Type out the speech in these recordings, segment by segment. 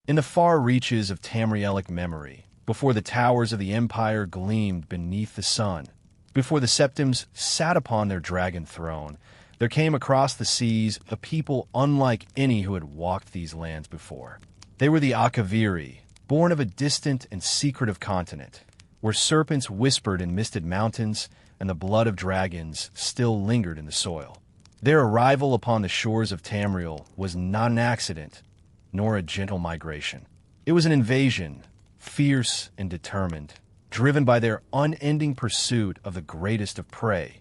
In the far reaches of Tamrielic memory, before the towers of the Empire gleamed beneath the sun, before the Septims sat upon their dragon throne, there came across the seas a people unlike any who had walked these lands before. They were the Akaviri, born of a distant and secretive continent, where serpents whispered in misted mountains and the blood of dragons still lingered in the soil. Their arrival upon the shores of Tamriel was not an accident, nor a gentle migration. It was an invasion, fierce and determined, driven by their unending pursuit of the greatest of prey,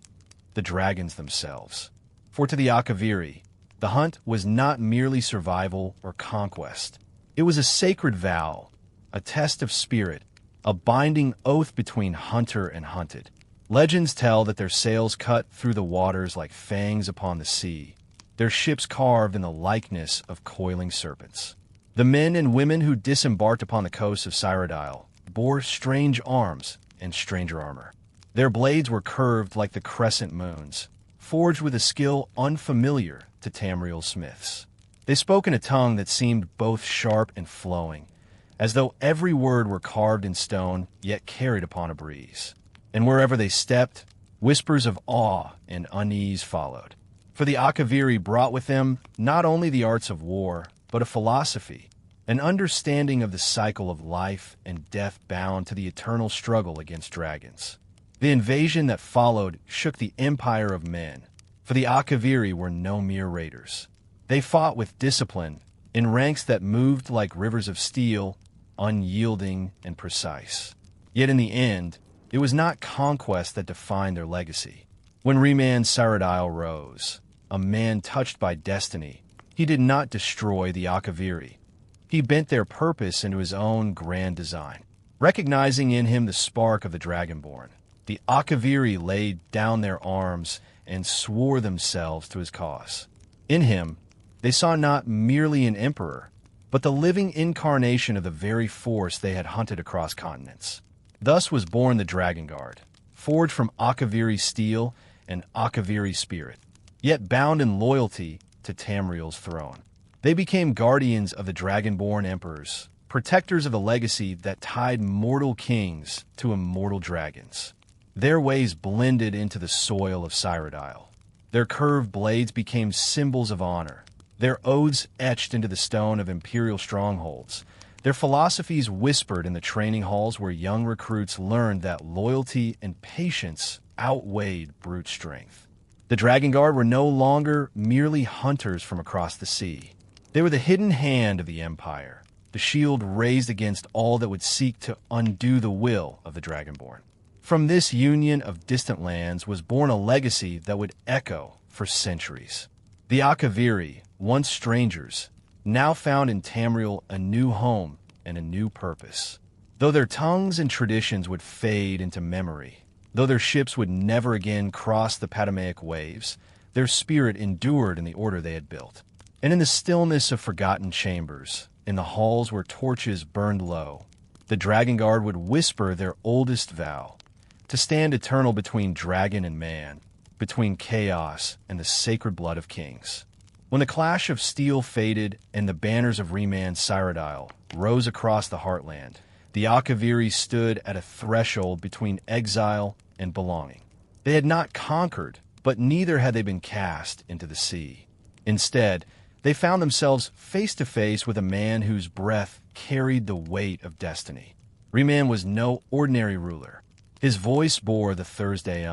the dragons themselves. For to the Akaviri, the hunt was not merely survival or conquest. It was a sacred vow, a test of spirit, a binding oath between hunter and hunted. Legends tell that their sails cut through the waters like fangs upon the sea, their ships carved in the likeness of coiling serpents. The men and women who disembarked upon the coast of Cyrodiil bore strange arms and stranger armor. Their blades were curved like the crescent moons, forged with a skill unfamiliar to Tamriel smiths. They spoke in a tongue that seemed both sharp and flowing, as though every word were carved in stone yet carried upon a breeze. And wherever they stepped, whispers of awe and unease followed. For the Akaviri brought with them not only the arts of war, but a philosophy, an understanding of the cycle of life and death bound to the eternal struggle against dragons. The invasion that followed shook the empire of men, for the Akaviri were no mere raiders. They fought with discipline, in ranks that moved like rivers of steel, unyielding and precise. Yet in the end, it was not conquest that defined their legacy. When Reman Cyrodiil rose, a man touched by destiny, he did not destroy the Akaviri. He bent their purpose into his own grand design. Recognizing in him the spark of the Dragonborn, the Akaviri laid down their arms and swore themselves to his cause. In him, they saw not merely an emperor, but the living incarnation of the very force they had hunted across continents. Thus was born the Dragon Guard, forged from Akaviri steel and Akaviri spirit, yet bound in loyalty to Tamriel's throne. They became guardians of the Dragonborn emperors, protectors of the legacy that tied mortal kings to immortal dragons. Their ways blended into the soil of Cyrodiil. Their curved blades became symbols of honor, their oaths etched into the stone of imperial strongholds, their philosophies whispered in the training halls where young recruits learned that loyalty and patience outweighed brute strength. The Dragon Guard were no longer merely hunters from across the sea. They were the hidden hand of the Empire, the shield raised against all that would seek to undo the will of the Dragonborn. From this union of distant lands was born a legacy that would echo for centuries. The Akaviri, once strangers, now found in Tamriel a new home and a new purpose. Though their tongues and traditions would fade into memory, though their ships would never again cross the Patamaic waves, their spirit endured in the order they had built. And in the stillness of forgotten chambers, in the halls where torches burned low, the Dragon Guard would whisper their oldest vow, to stand eternal between dragon and man, between chaos and the sacred blood of kings. When the clash of steel faded and the banners of Reman Cyrodiil rose across the heartland, the Akaviri stood at a threshold between exile and belonging. They had not conquered, but neither had they been cast into the sea. Instead, they found themselves face to face with a man whose breath carried the weight of destiny. Reman was no ordinary ruler. His voice bore the Thursday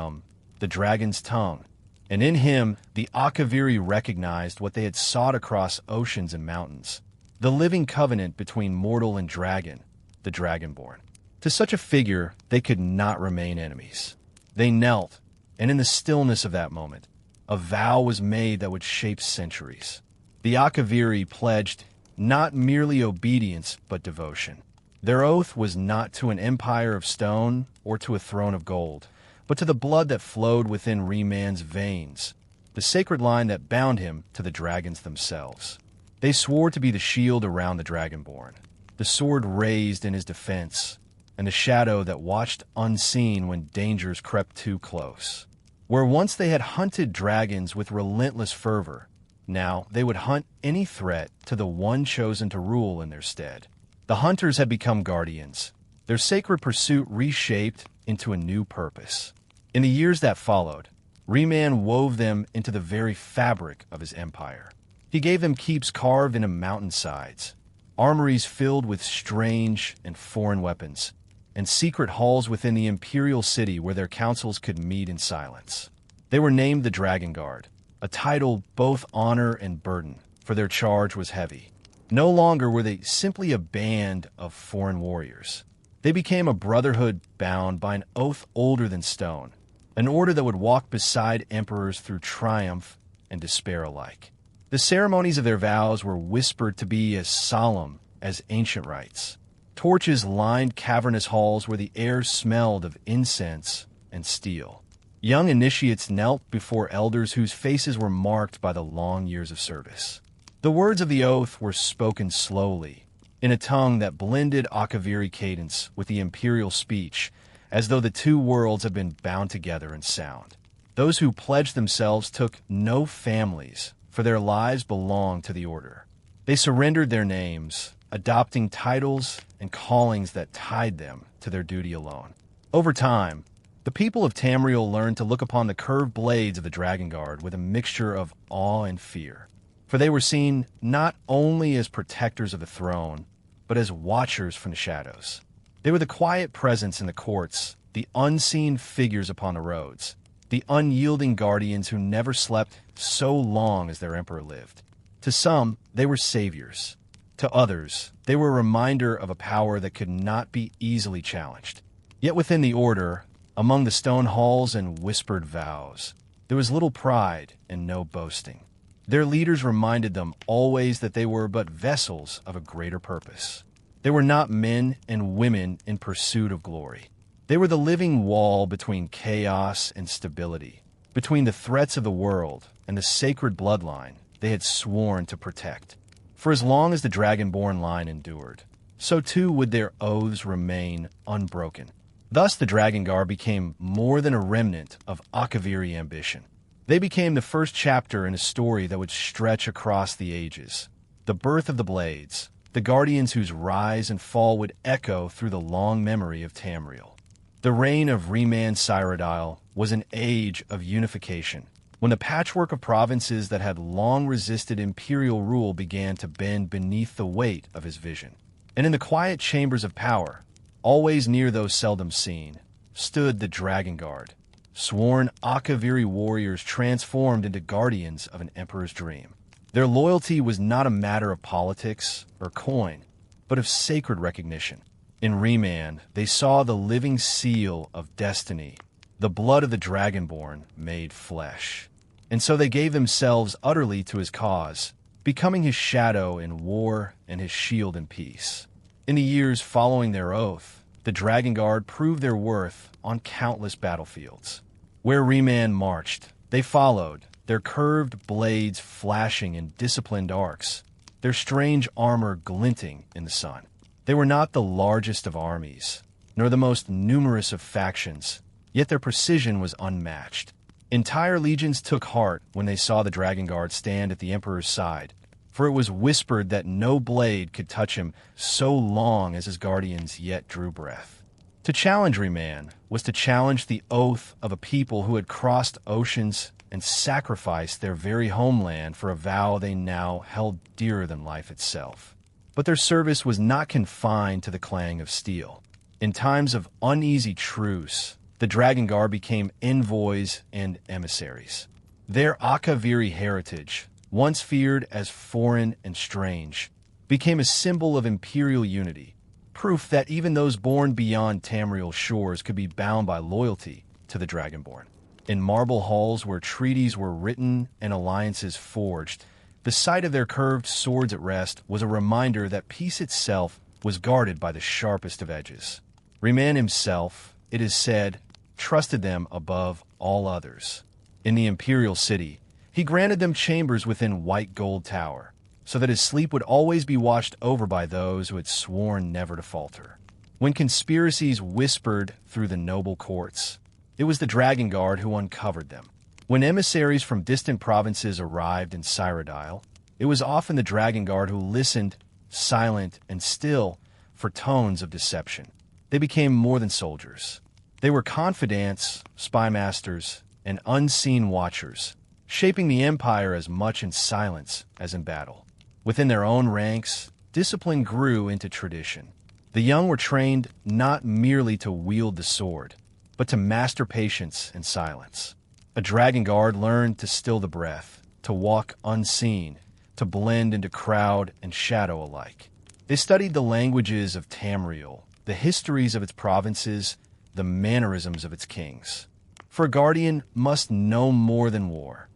the dragon's tongue, and in him the Akaviri recognized what they had sought across oceans and mountains, the living covenant between mortal and dragon, the Dragonborn. To such a figure, they could not remain enemies. They knelt, and in the stillness of that moment, a vow was made that would shape centuries. The Akaviri pledged not merely obedience, but devotion. Their oath was not to an empire of stone or to a throne of gold, but to the blood that flowed within Reman's veins, the sacred line that bound him to the dragons themselves. They swore to be the shield around the Dragonborn, the sword raised in his defense, and the shadow that watched unseen when dangers crept too close. Where once they had hunted dragons with relentless fervor, Now they would hunt any threat to the one chosen to rule in their stead. The hunters had become guardians, their sacred pursuit reshaped into a new purpose. In the years that followed, Reman wove them into the very fabric of his empire. He gave them keeps carved into mountainsides, armories filled with strange and foreign weapons, and secret halls within the imperial city where their councils could meet in silence. They were named the Dragon Guard, a title both honor and burden, for their charge was heavy. No longer were they simply a band of foreign warriors. They became a brotherhood bound by an oath older than stone, an order that would walk beside emperors through triumph and despair alike. The ceremonies of their vows were whispered to be as solemn as ancient rites. Torches lined cavernous halls where the air smelled of incense and steel. Young initiates knelt before elders whose faces were marked by the long years of service. The words of the oath were spoken slowly, in a tongue that blended Akaviri cadence with the imperial speech, as though the two worlds had been bound together in sound. Those who pledged themselves took no families, for their lives belonged to the order. They surrendered their names, adopting titles and callings that tied them to their duty alone. Over time, the people of Tamriel learned to look upon the curved blades of the Dragon Guard with a mixture of awe and fear, for they were seen not only as protectors of the throne, but as watchers from the shadows. They were the quiet presence in the courts, the unseen figures upon the roads, the unyielding guardians who never slept so long as their emperor lived. To some, they were saviors. To others, they were a reminder of a power that could not be easily challenged. Yet within the order, among the stone halls and whispered vows, there was little pride and no boasting. Their leaders reminded them always that they were but vessels of a greater purpose. They were not men and women in pursuit of glory. They were the living wall between chaos and stability, between the threats of the world and the sacred bloodline they had sworn to protect. For as long as the Dragonborn line endured, so too would their oaths remain unbroken. Thus the Dragon Guard became more than a remnant of Akaviri ambition. They became the first chapter in a story that would stretch across the ages. The birth of the Blades, the guardians whose rise and fall would echo through the long memory of Tamriel. The reign of Reman Cyrodiil was an age of unification, when the patchwork of provinces that had long resisted imperial rule began to bend beneath the weight of his vision. And in the quiet chambers of power, always near those seldom seen, stood the Dragon Guard, sworn Akaviri warriors transformed into guardians of an emperor's dream. Their loyalty was not a matter of politics or coin, but of sacred recognition. In Reman, they saw the living seal of destiny, the blood of the Dragonborn made flesh. And so they gave themselves utterly to his cause, becoming his shadow in war and his shield in peace. In the years following their oath, the Dragon Guard proved their worth on countless battlefields. Where Reman marched, they followed, their curved blades flashing in disciplined arcs, their strange armor glinting in the sun. They were not the largest of armies, nor the most numerous of factions, yet their precision was unmatched. Entire legions took heart when they saw the Dragon Guard stand at the Emperor's side, for it was whispered that no blade could touch him so long as his guardians yet drew breath. To challenge Reman was to challenge the oath of a people who had crossed oceans and sacrificed their very homeland for a vow they now held dearer than life itself. But their service was not confined to the clang of steel. In times of uneasy truce, the Dragon Guard became envoys and emissaries. Their Akaviri heritage, once feared as foreign and strange, became a symbol of imperial unity, proof that even those born beyond Tamriel's shores could be bound by loyalty to the Dragonborn. In marble halls where treaties were written and alliances forged, the sight of their curved swords at rest was a reminder that peace itself was guarded by the sharpest of edges. Reman himself, it is said, trusted them above all others. In the imperial city, he granted them chambers within White Gold Tower, so that his sleep would always be watched over by those who had sworn never to falter. When conspiracies whispered through the noble courts, it was the Dragon Guard who uncovered them. When emissaries from distant provinces arrived in Cyrodiil, it was often the Dragon Guard who listened, silent and still, for tones of deception. They became more than soldiers. They were confidants, spy masters, and unseen watchers, shaping the Empire as much in silence as in battle. Within their own ranks, discipline grew into tradition. The young were trained not merely to wield the sword, but to master patience and silence. A Dragon Guard learned to still the breath, to walk unseen, to blend into crowd and shadow alike. They studied the languages of Tamriel, the histories of its provinces, the mannerisms of its kings. For a guardian must know more than war.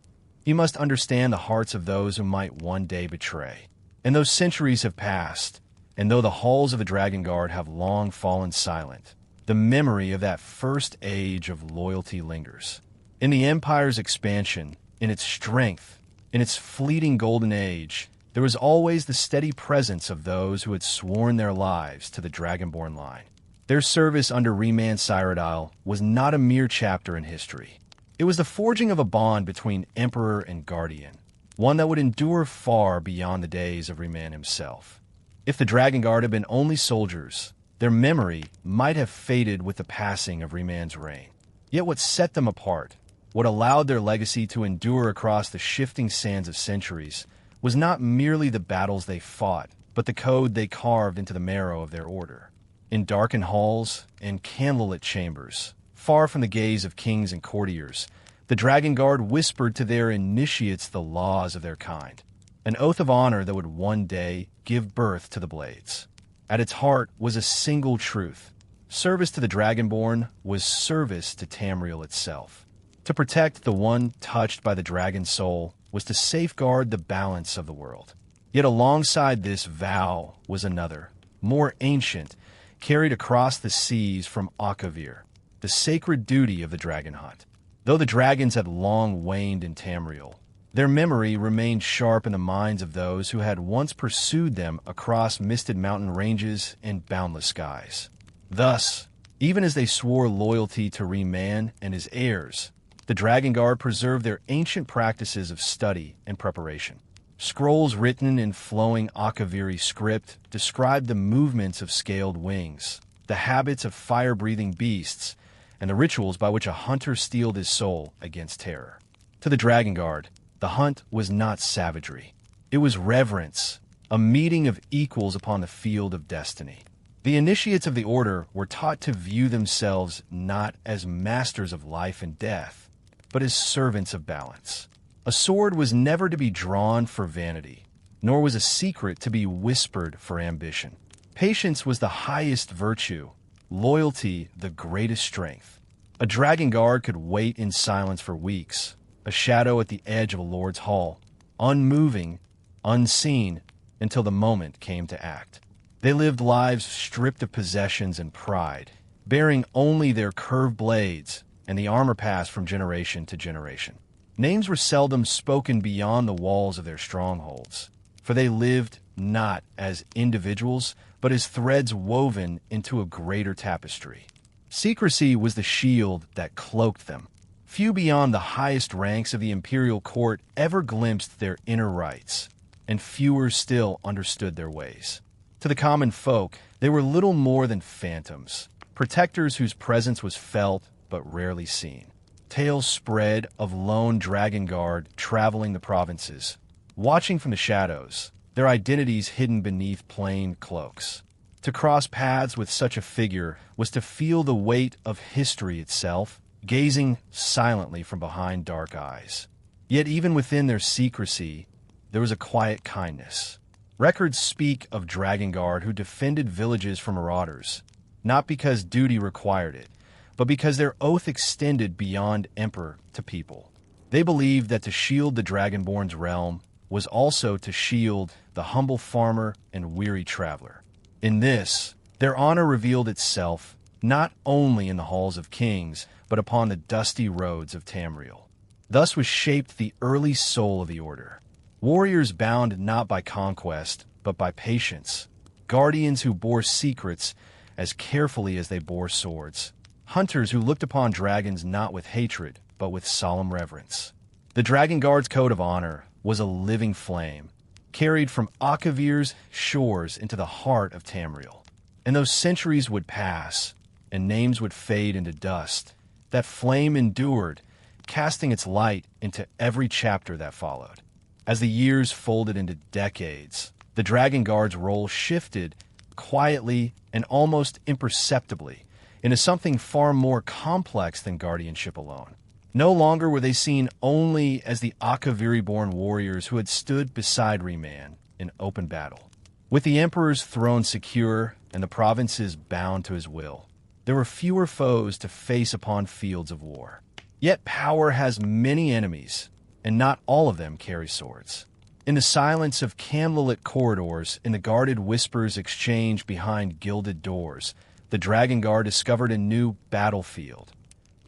He must understand the hearts of those who might one day betray. And those centuries have passed, and though the halls of the Dragon Guard have long fallen silent, the memory of that first age of loyalty lingers. In the Empire's expansion, in its strength, in its fleeting golden age, there was always the steady presence of those who had sworn their lives to the Dragonborn line. Their service under Remand Cyrodiil was not a mere chapter in history. It was the forging of a bond between Emperor and Guardian, one that would endure far beyond the days of Remand himself. If the Dragon Guard had been only soldiers, their memory might have faded with the passing of Remand's reign. Yet what set them apart, what allowed their legacy to endure across the shifting sands of centuries, was not merely the battles they fought, but the code they carved into the marrow of their order. In darkened halls and candlelit chambers, far from the gaze of kings and courtiers, the Dragon Guard whispered to their initiates the laws of their kind, an oath of honor that would one day give birth to the Blades. At its heart was a single truth. Service to the Dragonborn was service to Tamriel itself. To protect the one touched by the dragon soul was to safeguard the balance of the world. Yet alongside this vow was another, more ancient, carried across the seas from Akaviri, the sacred duty of the dragon hunt. Though the dragons had long waned in Tamriel, their memory remained sharp in the minds of those who had once pursued them across misted mountain ranges and boundless skies. Thus, even as they swore loyalty to Remand and his heirs, the Dragon Guard preserved their ancient practices of study and preparation. Scrolls written in flowing Akaviri script described the movements of scaled wings, the habits of fire-breathing beasts, and the rituals by which a hunter steeled his soul against terror. To the Dragon Guard, the hunt was not savagery. It was reverence, a meeting of equals upon the field of destiny. The initiates of the order were taught to view themselves not as masters of life and death, but as servants of balance. A sword was never to be drawn for vanity, nor was a secret to be whispered for ambition. Patience was the highest virtue, loyalty the greatest strength. A Dragon Guard could wait in silence for weeks, a shadow at the edge of a lord's hall, unmoving, unseen, until the moment came to act. They lived lives stripped of possessions and pride, bearing only their curved blades and the armor passed from generation to generation. Names were seldom spoken beyond the walls of their strongholds, for they lived not as individuals, but as threads woven into a greater tapestry. Secrecy was the shield that cloaked them. Few beyond the highest ranks of the imperial court ever glimpsed their inner rites, and fewer still understood their ways. To the common folk, they were little more than phantoms, protectors whose presence was felt but rarely seen. Tales spread of lone Dragon Guard traveling the provinces, watching from the shadows, their identities hidden beneath plain cloaks. To cross paths with such a figure was to feel the weight of history itself, gazing silently from behind dark eyes. Yet even within their secrecy, there was a quiet kindness. Records speak of Dragon Guard who defended villages from marauders, not because duty required it, but because their oath extended beyond emperor to people. They believed that to shield the Dragonborn's realm was also to shield the humble farmer and weary traveler. In this, their honor revealed itself not only in the halls of kings, but upon the dusty roads of Tamriel. Thus was shaped the early soul of the order. Warriors bound not by conquest, but by patience. Guardians who bore secrets as carefully as they bore swords. hunters who looked upon dragons not with hatred, but with solemn reverence. The Dragon Guard's code of honor was a living flame, carried from Akavir's shores into the heart of Tamriel. And though centuries would pass, and names would fade into dust, that flame endured, casting its light into every chapter that followed. As the years folded into decades, the Dragon Guard's role shifted quietly and almost imperceptibly into something far more complex than guardianship alone. No longer were they seen only as the Akaviri-born warriors who had stood beside Riemann in open battle. With the Emperor's throne secure and the provinces bound to his will, there were fewer foes to face upon fields of war. Yet power has many enemies, and not all of them carry swords. In the silence of candlelit corridors, in the guarded whispers exchanged behind gilded doors, the Dragon Guard discovered a new battlefield,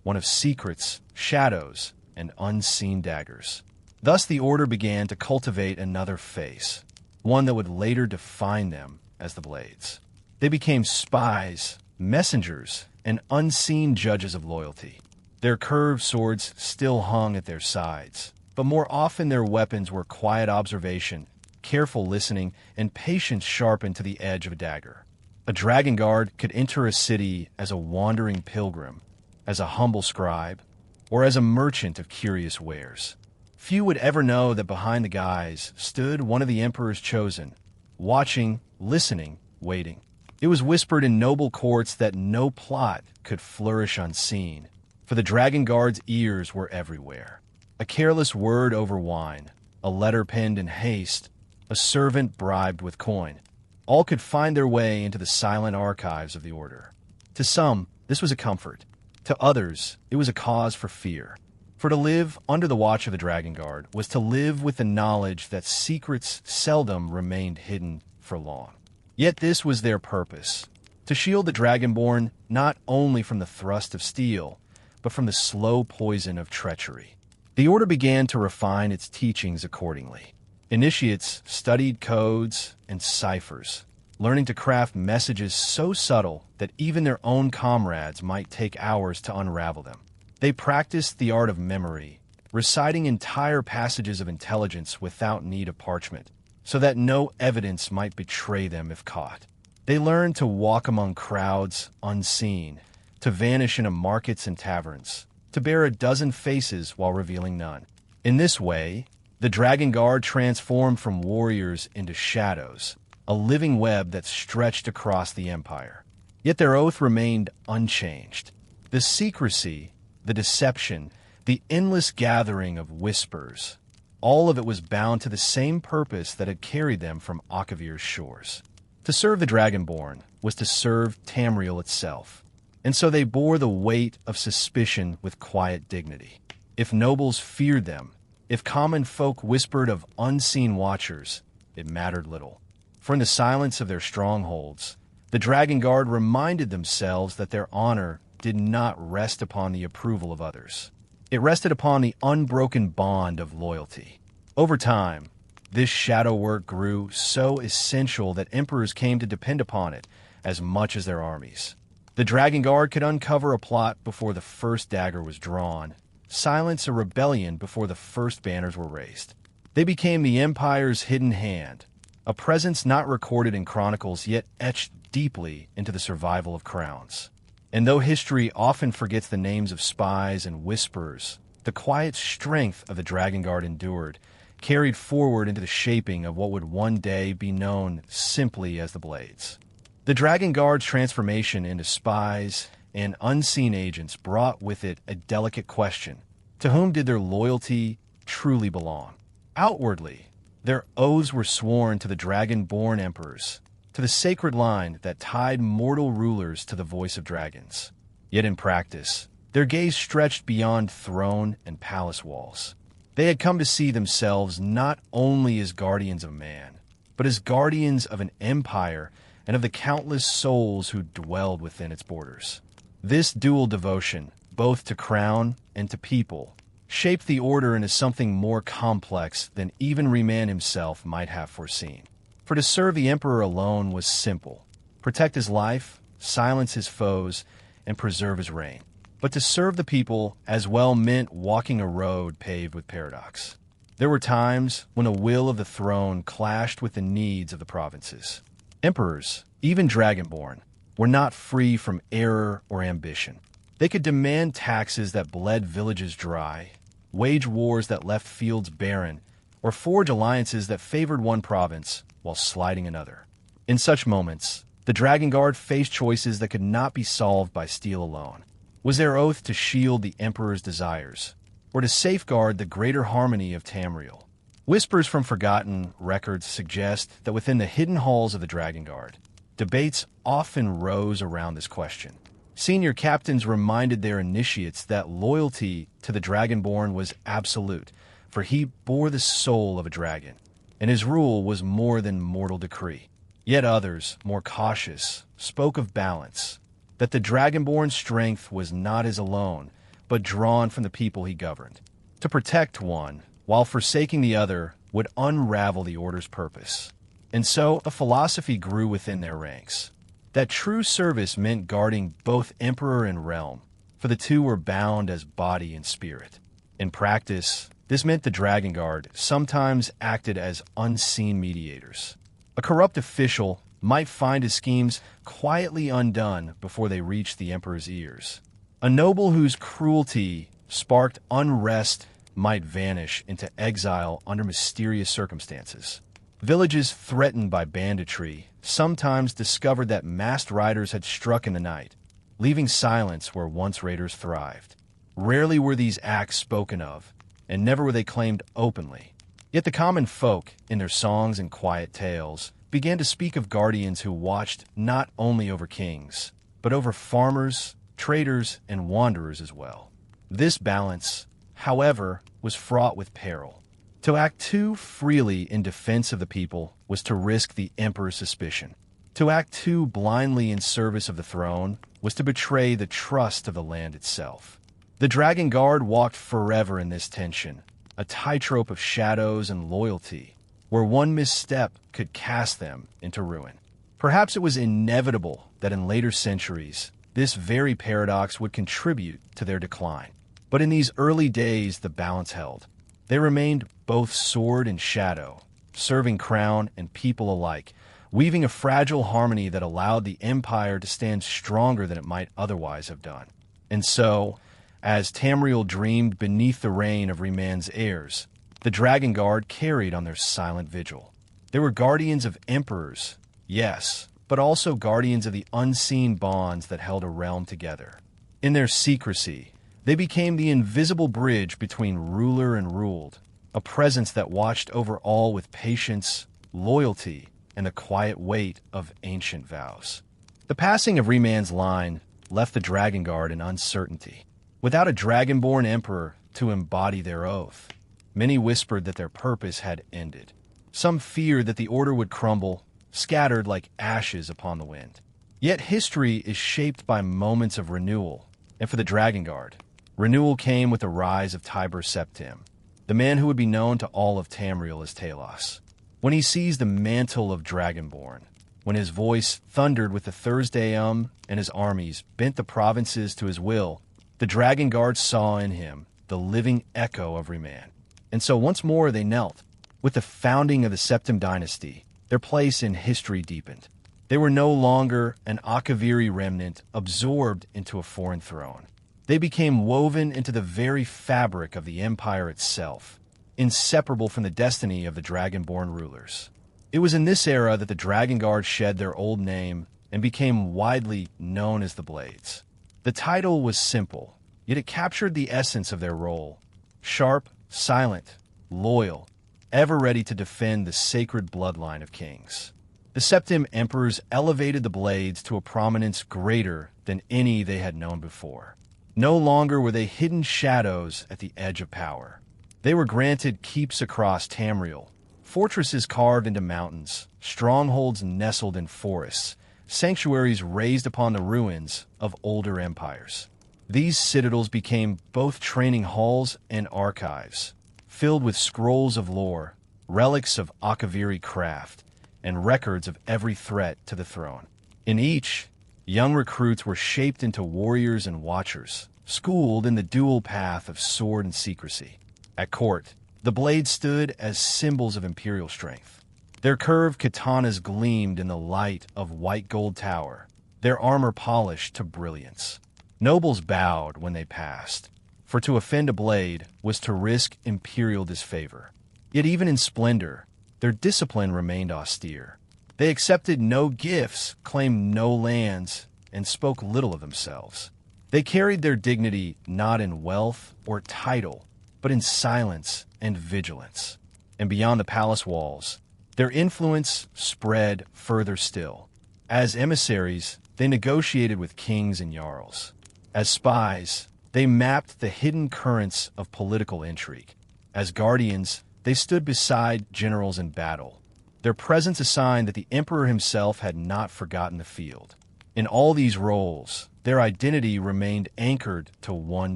one of secrets, shadows, and unseen daggers. Thus the Order began to cultivate another face, one that would later define them as the Blades. They became spies, messengers, and unseen judges of loyalty. Their curved swords still hung at their sides, but more often their weapons were quiet observation, careful listening, and patience sharpened to the edge of a dagger. A Dragon Guard could enter a city as a wandering pilgrim, as a humble scribe, or as a merchant of curious wares. Few would ever know that behind the guise stood one of the Emperor's chosen, watching, listening, waiting. It was whispered in noble courts that no plot could flourish unseen, for the Dragon Guard's ears were everywhere. A careless word over wine, a letter penned in haste, a servant bribed with coin, all could find their way into the silent archives of the Order. To some, this was a comfort. To others, it was a cause for fear. For to live under the watch of the Dragon Guard was to live with the knowledge that secrets seldom remained hidden for long. Yet this was their purpose, to shield the Dragonborn not only from the thrust of steel, but from the slow poison of treachery. The Order began to refine its teachings accordingly. Initiates studied codes and ciphers, learning to craft messages so subtle that even their own comrades might take hours to unravel them. They practiced the art of memory, reciting entire passages of intelligence without need of parchment, so that no evidence might betray them if caught. They learned to walk among crowds unseen, to vanish into markets and taverns, to bear a dozen faces while revealing none. In this way, the Dragon Guard transformed from warriors into shadows, a living web that stretched across the Empire. Yet their oath remained unchanged. The secrecy, the deception, the endless gathering of whispers, all of it was bound to the same purpose that had carried them from Akavir's shores. To serve the Dragonborn was to serve Tamriel itself, and so they bore the weight of suspicion with quiet dignity. If nobles feared them, if common folk whispered of unseen watchers, it mattered little. For in the silence of their strongholds, the Dragon Guard reminded themselves that their honor did not rest upon the approval of others. It rested upon the unbroken bond of loyalty. Over time, this shadow work grew so essential that emperors came to depend upon it as much as their armies. The Dragon Guard could uncover a plot before the first dagger was drawn, silence a rebellion before the first banners were raised. They became the Empire's hidden hand, a presence not recorded in chronicles yet etched deeply into the survival of crowns. And though history often forgets the names of spies and whisperers, the quiet strength of the Dragon Guard endured, carried forward into the shaping of what would one day be known simply as the Blades. The Dragon Guard's transformation into spies and unseen agents brought with it a delicate question: to whom did their loyalty truly belong? Outwardly, their oaths were sworn to the Dragonborn emperors, to the sacred line that tied mortal rulers to the voice of dragons. Yet in practice, their gaze stretched beyond throne and palace walls. They had come to see themselves not only as guardians of man, but as guardians of an empire and of the countless souls who dwelled within its borders. This dual devotion, both to crown and to people, shaped the Order into something more complex than even Riemann himself might have foreseen. For to serve the Emperor alone was simple: protect his life, silence his foes, and preserve his reign. But to serve the people as well meant walking a road paved with paradox. There were times when the will of the throne clashed with the needs of the provinces. Emperors, even Dragonborn, were not free from error or ambition. They could demand taxes that bled villages dry, wage wars that left fields barren, or forge alliances that favored one province while slighting another. In such moments, the Dragonguard faced choices that could not be solved by steel alone. Was their oath to shield the Emperor's desires, or to safeguard the greater harmony of Tamriel? Whispers from forgotten records suggest that within the hidden halls of the Dragonguard, debates often rose around this question. Senior captains reminded their initiates that loyalty to the Dragonborn was absolute, for he bore the soul of a dragon, and his rule was more than mortal decree. Yet others, more cautious, spoke of balance, that the Dragonborn's strength was not his alone, but drawn from the people he governed. To protect one, while forsaking the other, would unravel the Order's purpose. And so a philosophy grew within their ranks, that true service meant guarding both Emperor and realm, for the two were bound as body and spirit. In practice, this meant the Dragonguard sometimes acted as unseen mediators. A corrupt official might find his schemes quietly undone before they reached the Emperor's ears. A noble whose cruelty sparked unrest might vanish into exile under mysterious circumstances. Villages threatened by banditry sometimes discovered that masked riders had struck in the night, leaving silence where once raiders thrived. Rarely were these acts spoken of, and never were they claimed openly. Yet the common folk, in their songs and quiet tales, began to speak of guardians who watched not only over kings, but over farmers, traders, and wanderers as well. This balance, however, was fraught with peril. To act too freely in defense of the people was to risk the Emperor's suspicion. To act too blindly in service of the throne was to betray the trust of the land itself. The Dragonguard walked forever in this tension, a tightrope of shadows and loyalty, where one misstep could cast them into ruin. Perhaps it was inevitable that in later centuries, this very paradox would contribute to their decline. But in these early days, the balance held. They remained both sword and shadow, serving crown and people alike, weaving a fragile harmony that allowed the empire to stand stronger than it might otherwise have done. And so, as Tamriel dreamed beneath the reign of Reman's heirs, the Dragonguard carried on their silent vigil. They were guardians of emperors, yes, but also guardians of the unseen bonds that held a realm together. In their secrecy, they became the invisible bridge between ruler and ruled, a presence that watched over all with patience, loyalty, and the quiet weight of ancient vows. The passing of Reman's line left the Dragonguard in uncertainty. Without a Dragonborn emperor to embody their oath, many whispered that their purpose had ended. Some feared that the Order would crumble, scattered like ashes upon the wind. Yet history is shaped by moments of renewal, and for the Dragonguard, renewal came with the rise of Septim, the man who would be known to all of Tamriel as Talos. When he seized the mantle of Dragonborn, when his voice thundered with the Thursday and his armies bent the provinces to his will, the Dragonguard saw in him the living echo of Reman. And so once more they knelt. With the founding of the Septim dynasty, their place in history deepened. They were no longer an Akaviri remnant absorbed into a foreign throne. They became woven into the very fabric of the empire itself, inseparable from the destiny of the Dragonborn rulers. It was in this era that the Dragonguard shed their old name and became widely known as the Blades. The title was simple, yet it captured the essence of their role. Sharp, silent, loyal, ever ready to defend the sacred bloodline of kings. The Septim emperors elevated the Blades to a prominence greater than any they had known before. No longer were they hidden shadows at the edge of power. They were granted keeps across Tamriel, fortresses carved into mountains, strongholds nestled in forests, sanctuaries raised upon the ruins of older empires. These citadels became both training halls and archives, filled with scrolls of lore, relics of Akaviri craft, and records of every threat to the throne. In each, Young recruits were shaped into warriors and watchers, schooled in the dual path of sword and secrecy. At court, the blades stood as symbols of imperial strength. Their curved katanas gleamed in the light of white gold tower, their armor polished to brilliance. Nobles bowed when they passed, for to offend a blade was to risk imperial disfavor. Yet even in splendor, their discipline remained austere. They accepted no gifts, claimed no lands, and spoke little of themselves. They carried their dignity not in wealth or title, but in silence and vigilance. And beyond the palace walls, their influence spread further still. As emissaries, they negotiated with kings and jarls. As spies, they mapped the hidden currents of political intrigue. As guardians, they stood beside generals in battle. Their presence a sign that the emperor himself had not forgotten the field. In all these roles, their identity remained anchored to one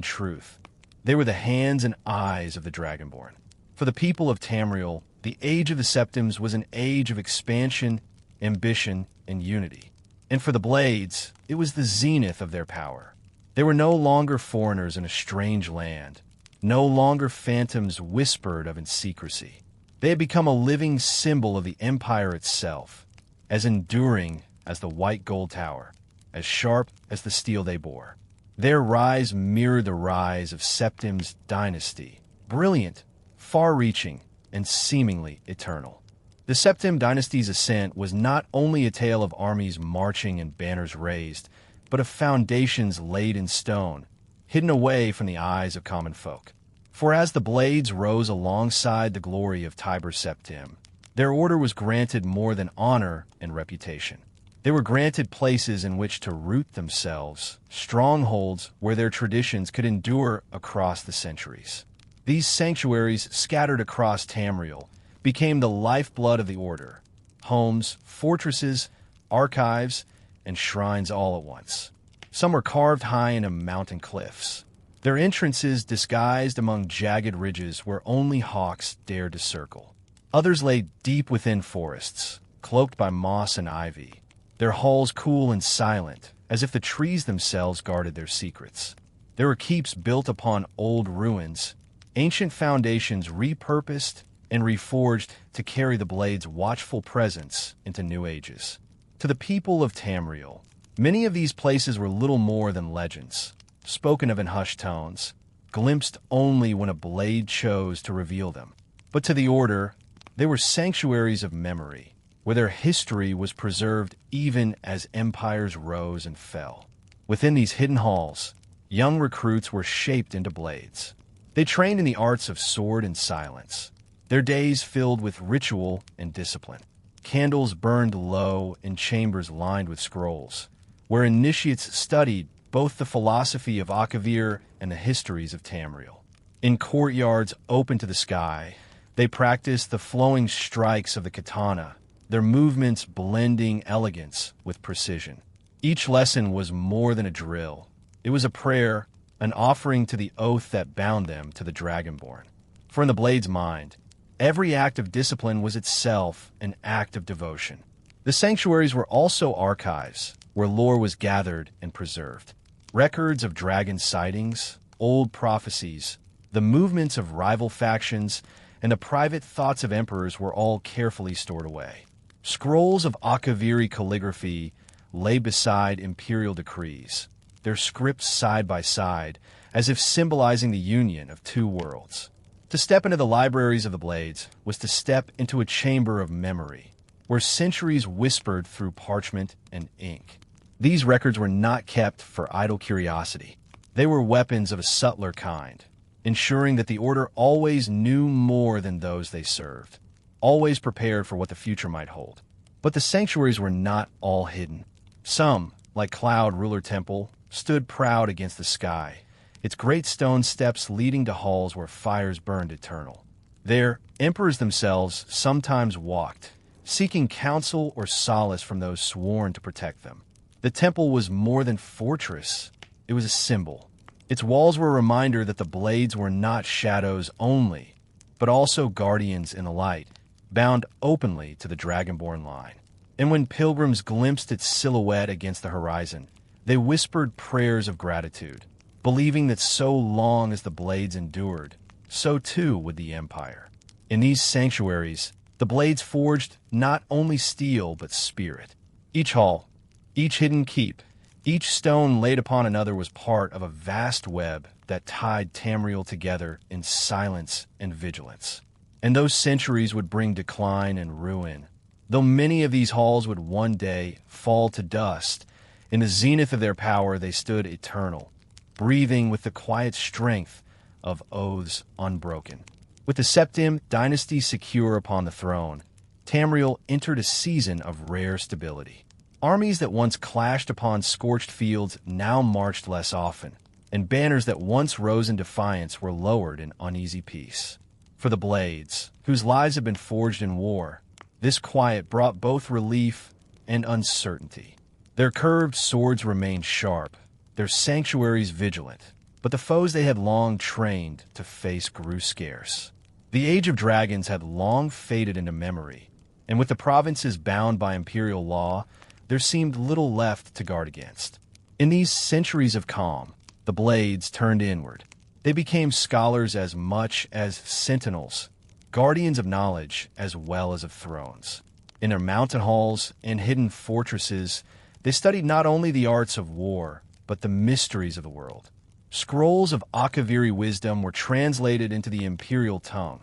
truth. They were the hands and eyes of the Dragonborn. For the people of Tamriel, the age of the Septims was an age of expansion, ambition, and unity. And for the Blades, it was the zenith of their power. They were no longer foreigners in a strange land, no longer phantoms whispered of in secrecy. They had become a living symbol of the empire itself, as enduring as the white gold tower, as sharp as the steel they bore. Their rise mirrored the rise of Septim's dynasty, brilliant, far-reaching, and seemingly eternal. The Septim dynasty's ascent was not only a tale of armies marching and banners raised, but of foundations laid in stone, hidden away from the eyes of common folk. For as the Blades rose alongside the glory of Tiber Septim, their order was granted more than honor and reputation. They were granted places in which to root themselves, strongholds where their traditions could endure across the centuries. These sanctuaries scattered across Tamriel became the lifeblood of the order, homes, fortresses, archives, and shrines all at once. Some were carved high into mountain cliffs, their entrances disguised among jagged ridges where only hawks dared to circle. Others lay deep within forests, cloaked by moss and ivy, their halls cool and silent, as if the trees themselves guarded their secrets. There were keeps built upon old ruins, ancient foundations repurposed and reforged to carry the Blade's watchful presence into new ages. To the people of Tamriel, many of these places were little more than legends, spoken of in hushed tones, glimpsed only when a Blade chose to reveal them. But to the Order, they were sanctuaries of memory, where their history was preserved even as empires rose and fell. Within these hidden halls, young recruits were shaped into Blades. They trained in the arts of sword and silence, their days filled with ritual and discipline. Candles burned low in chambers lined with scrolls, where initiates studied both the philosophy of Akaviri and the histories of Tamriel. In courtyards open to the sky, they practiced the flowing strikes of the katana, their movements blending elegance with precision. Each lesson was more than a drill. It was a prayer, an offering to the oath that bound them to the Dragonborn. For in the Blade's mind, every act of discipline was itself an act of devotion. The sanctuaries were also archives, where lore was gathered and preserved. Records of dragon sightings, old prophecies, the movements of rival factions, and the private thoughts of emperors were all carefully stored away. Scrolls of Akaviri calligraphy lay beside imperial decrees, their scripts side by side, as if symbolizing the union of two worlds. To step into the libraries of the Blades was to step into a chamber of memory, where centuries whispered through parchment and ink. These records were not kept for idle curiosity. They were weapons of a subtler kind, ensuring that the Order always knew more than those they served, always prepared for what the future might hold. But the sanctuaries were not all hidden. Some, like Cloud Ruler Temple, stood proud against the sky, its great stone steps leading to halls where fires burned eternal. There, emperors themselves sometimes walked, seeking counsel or solace from those sworn to protect them. The temple was more than fortress. It was a symbol. Its walls were a reminder that the Blades were not shadows only, but also guardians in the light, bound openly to the Dragonborn line. And when pilgrims glimpsed its silhouette against the horizon, they whispered prayers of gratitude, believing that so long as the blades endured, so too would the Empire. In these sanctuaries, the blades forged not only steel but spirit. Each hall, each hidden keep, each stone laid upon another was part of a vast web that tied Tamriel together in silence and vigilance. And those centuries would bring decline and ruin, though many of these halls would one day fall to dust. In the zenith of their power they stood eternal, breathing with the quiet strength of oaths unbroken. With the Septim dynasty secure upon the throne, Tamriel entered a season of rare stability. Armies that once clashed upon scorched fields now marched less often, and banners that once rose in defiance were lowered in uneasy peace. For the blades, whose lives had been forged in war, this quiet brought both relief and uncertainty. Their curved swords remained sharp, their sanctuaries vigilant, but the foes they had long trained to face grew scarce. The Age of Dragons had long faded into memory, and with the provinces bound by imperial law, there seemed little left to guard against. In these centuries of calm, the blades turned inward. They became scholars as much as sentinels, guardians of knowledge as well as of thrones. In their mountain halls and hidden fortresses, they studied not only the arts of war, but the mysteries of the world. Scrolls of Akaviri wisdom were translated into the imperial tongue,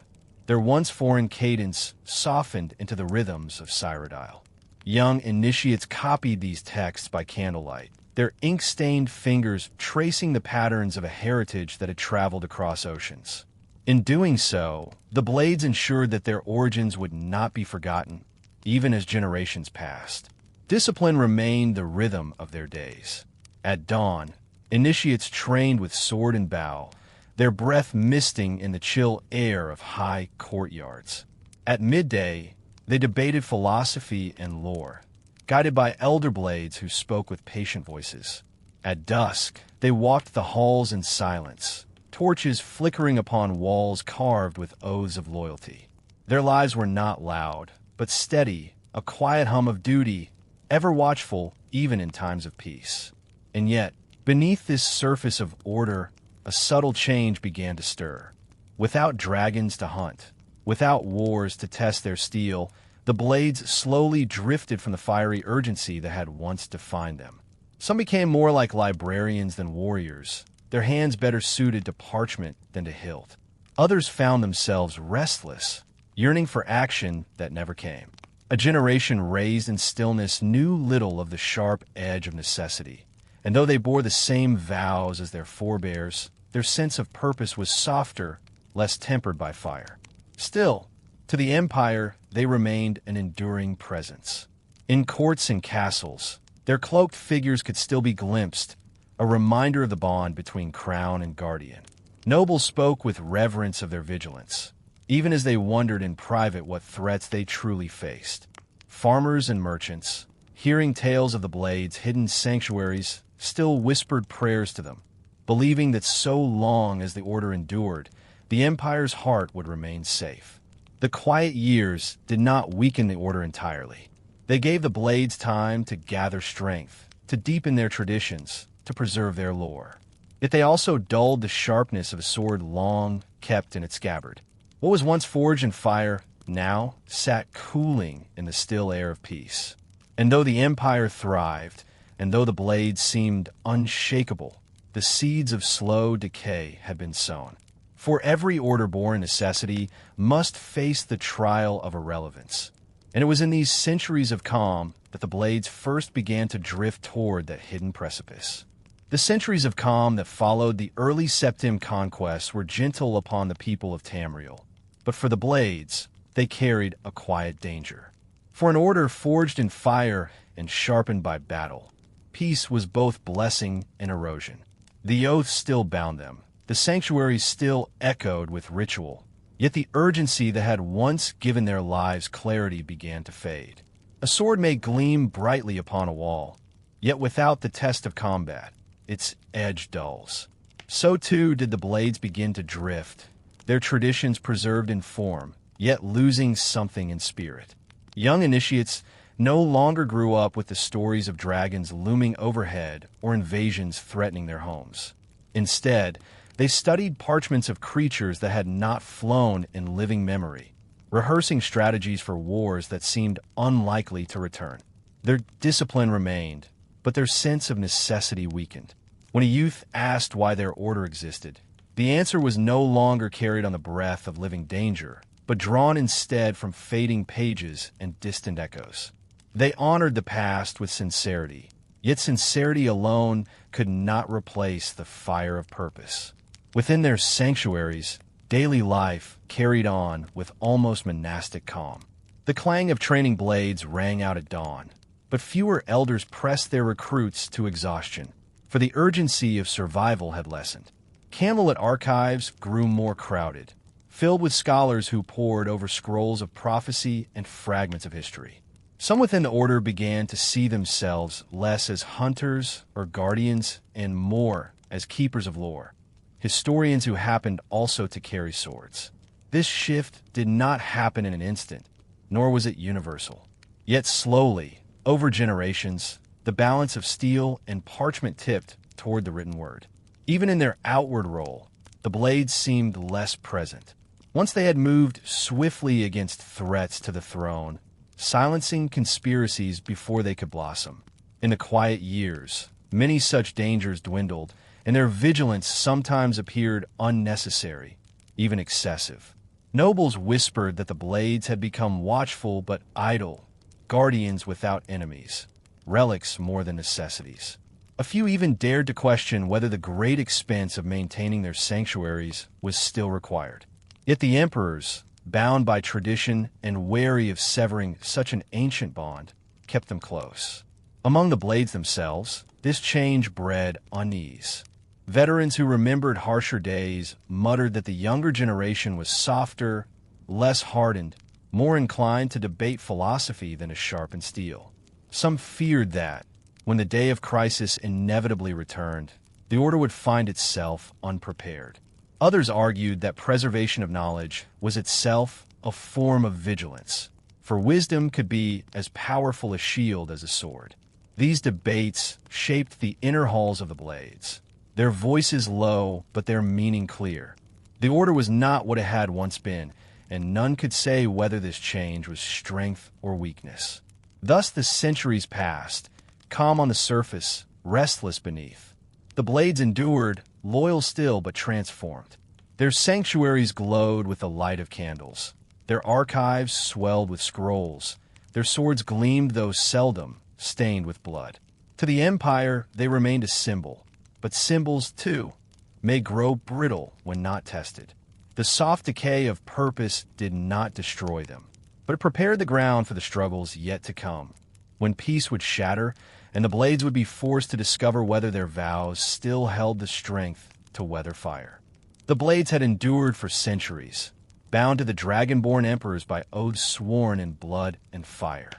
their once foreign cadence softened into the rhythms of Cyrodiil. Young initiates copied these texts by candlelight, their ink-stained fingers tracing the patterns of a heritage that had traveled across oceans. In doing so, the blades ensured that their origins would not be forgotten, even as generations passed. Discipline remained the rhythm of their days. At dawn, initiates trained with sword and bow, their breath misting in the chill air of high courtyards. At midday, they debated philosophy and lore, guided by elder blades who spoke with patient voices. At dusk, they walked the halls in silence, torches flickering upon walls carved with oaths of loyalty. Their lives were not loud, but steady, a quiet hum of duty, ever watchful even in times of peace. And yet, beneath this surface of order, a subtle change began to stir. Without dragons to hunt, without wars to test their steel, the blades slowly drifted from the fiery urgency that had once defined them. Some became more like librarians than warriors, their hands better suited to parchment than to hilt. Others found themselves restless, yearning for action that never came. A generation raised in stillness knew little of the sharp edge of necessity, and though they bore the same vows as their forebears, their sense of purpose was softer, less tempered by fire. Still, to the Empire, they remained an enduring presence. In courts and castles, their cloaked figures could still be glimpsed, a reminder of the bond between crown and guardian. Nobles spoke with reverence of their vigilance, even as they wondered in private what threats they truly faced. Farmers and merchants, hearing tales of the blades' hidden sanctuaries, still whispered prayers to them, believing that so long as the order endured, the Empire's heart would remain safe. The quiet years did not weaken the order entirely. They gave the blades time to gather strength, to deepen their traditions, to preserve their lore. Yet they also dulled the sharpness of a sword long kept in its scabbard. What was once forged in fire now sat cooling in the still air of peace. And though the Empire thrived, and though the blades seemed unshakable, the seeds of slow decay had been sown. For every order-born necessity must face the trial of irrelevance. And it was in these centuries of calm that the blades first began to drift toward that hidden precipice. The centuries of calm that followed the early Septim conquests were gentle upon the people of Tamriel. But for the blades, they carried a quiet danger. For an order forged in fire and sharpened by battle, peace was both blessing and erosion. The oaths still bound them. The sanctuaries still echoed with ritual, yet the urgency that had once given their lives clarity began to fade. A sword may gleam brightly upon a wall, yet without the test of combat, its edge dulls. So too did the blades begin to drift, their traditions preserved in form, yet losing something in spirit. Young initiates no longer grew up with the stories of dragons looming overhead or invasions threatening their homes. Instead, they studied parchments of creatures that had not flown in living memory, rehearsing strategies for wars that seemed unlikely to return. Their discipline remained, but their sense of necessity weakened. When a youth asked why their order existed, the answer was no longer carried on the breath of living danger, but drawn instead from fading pages and distant echoes. They honored the past with sincerity, yet sincerity alone could not replace the fire of purpose. Within their sanctuaries, daily life carried on with almost monastic calm. The clang of training blades rang out at dawn, but fewer elders pressed their recruits to exhaustion, for the urgency of survival had lessened. Candlelit archives grew more crowded, filled with scholars who pored over scrolls of prophecy and fragments of history. Some within the order began to see themselves less as hunters or guardians and more as keepers of lore, historians who happened also to carry swords. This shift did not happen in an instant, nor was it universal. Yet slowly, over generations, the balance of steel and parchment tipped toward the written word. Even in their outward role, the blades seemed less present. Once they had moved swiftly against threats to the throne, silencing conspiracies before they could blossom. In the quiet years, many such dangers dwindled, and their vigilance sometimes appeared unnecessary, even excessive. Nobles whispered that the blades had become watchful but idle, guardians without enemies, relics more than necessities. A few even dared to question whether the great expense of maintaining their sanctuaries was still required. Yet the emperors, bound by tradition and wary of severing such an ancient bond, kept them close. Among the blades themselves, this change bred unease. Veterans who remembered harsher days muttered that the younger generation was softer, less hardened, more inclined to debate philosophy than to sharpen steel. Some feared that, when the day of crisis inevitably returned, the order would find itself unprepared. Others argued that preservation of knowledge was itself a form of vigilance, for wisdom could be as powerful a shield as a sword. These debates shaped the inner halls of the blades, their voices low but their meaning clear. The order was not what it had once been, and none could say whether this change was strength or weakness. Thus the centuries passed, calm on the surface, restless beneath. The blades endured, loyal still but transformed. Their sanctuaries glowed with the light of candles. Their archives swelled with scrolls. Their swords gleamed, though seldom, stained with blood. To the Empire, they remained a symbol. But symbols, too, may grow brittle when not tested. The soft decay of purpose did not destroy them, but it prepared the ground for the struggles yet to come, when peace would shatter and the blades would be forced to discover whether their vows still held the strength to weather fire. The blades had endured for centuries, bound to the Dragonborn emperors by oaths sworn in blood and fire.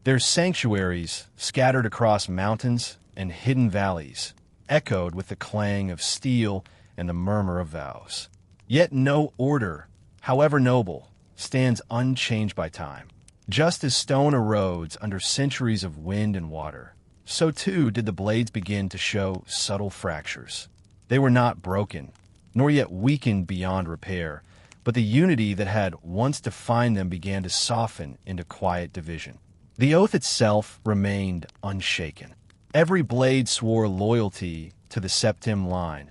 Their sanctuaries, scattered across mountains and hidden valleys, echoed with the clang of steel and the murmur of vows. Yet no order, however noble, stands unchanged by time. Just as stone erodes under centuries of wind and water, so too did the blades begin to show subtle fractures. They were not broken, nor yet weakened beyond repair, but the unity that had once defined them began to soften into quiet division. The oath itself remained unshaken. Every blade swore loyalty to the Septim line,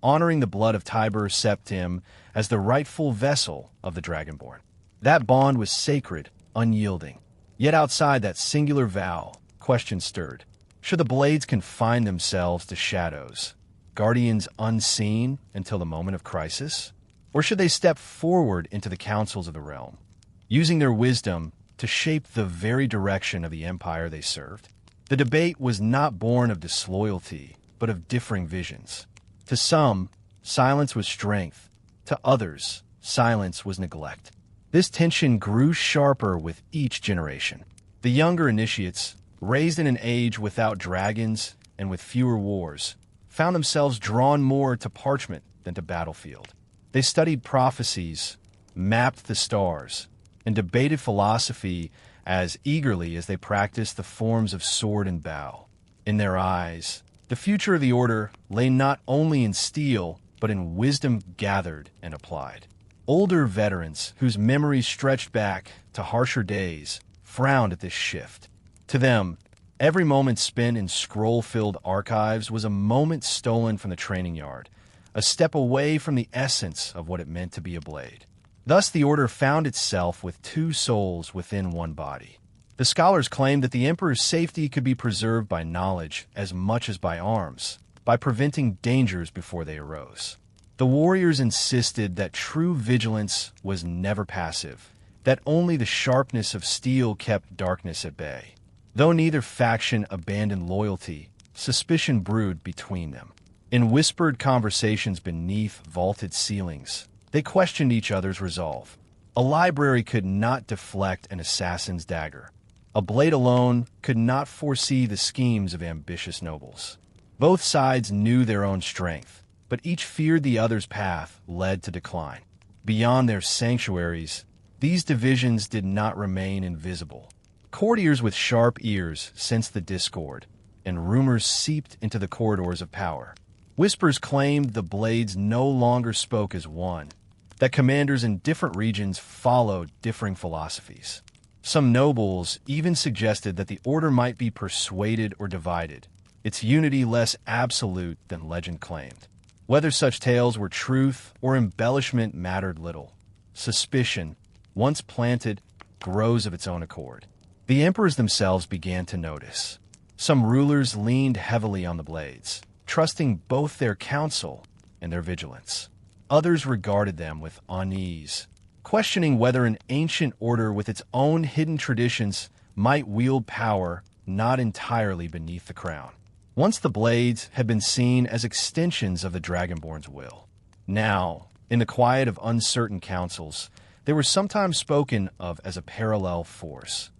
honoring the blood of Tiber Septim as the rightful vessel of the Dragonborn. That bond was sacred, unyielding. Yet outside that singular vow, questions stirred. Should the blades confine themselves to shadows, guardians unseen until the moment of crisis? Or should they step forward into the councils of the realm, using their wisdom to shape the very direction of the empire they served? The debate was not born of disloyalty, but of differing visions. To some, silence was strength. To others, silence was neglect. This tension grew sharper with each generation. The younger initiates, raised in an age without dragons and with fewer wars, found themselves drawn more to parchment than to battlefield. They studied prophecies, mapped the stars, and debated philosophy as eagerly as they practiced the forms of sword and bow. In their eyes, the future of the order lay not only in steel, but in wisdom gathered and applied. Older veterans, whose memories stretched back to harsher days, frowned at this shift. To them, every moment spent in scroll-filled archives was a moment stolen from the training yard, a step away from the essence of what it meant to be a blade. Thus the order found itself with two souls within one body. The scholars claimed that the emperor's safety could be preserved by knowledge as much as by arms, by preventing dangers before they arose. The warriors insisted that true vigilance was never passive, that only the sharpness of steel kept darkness at bay. Though neither faction abandoned loyalty, suspicion brewed between them. In whispered conversations beneath vaulted ceilings, they questioned each other's resolve. A library could not deflect an assassin's dagger. A blade alone could not foresee the schemes of ambitious nobles. Both sides knew their own strength, but each feared the other's path led to decline. Beyond their sanctuaries, these divisions did not remain invisible. Courtiers with sharp ears sensed the discord, and rumors seeped into the corridors of power. Whispers claimed the blades no longer spoke as one, that commanders in different regions followed differing philosophies. Some nobles even suggested that the order might be persuaded or divided, its unity less absolute than legend claimed. Whether such tales were truth or embellishment mattered little. Suspicion, once planted, grows of its own accord. The emperors themselves began to notice. Some rulers leaned heavily on the blades, trusting both their counsel and their vigilance. Others regarded them with unease, questioning whether an ancient order with its own hidden traditions might wield power not entirely beneath the crown. Once the blades had been seen as extensions of the Dragonborn's will. Now, in the quiet of uncertain councils, they were sometimes spoken of as a parallel force.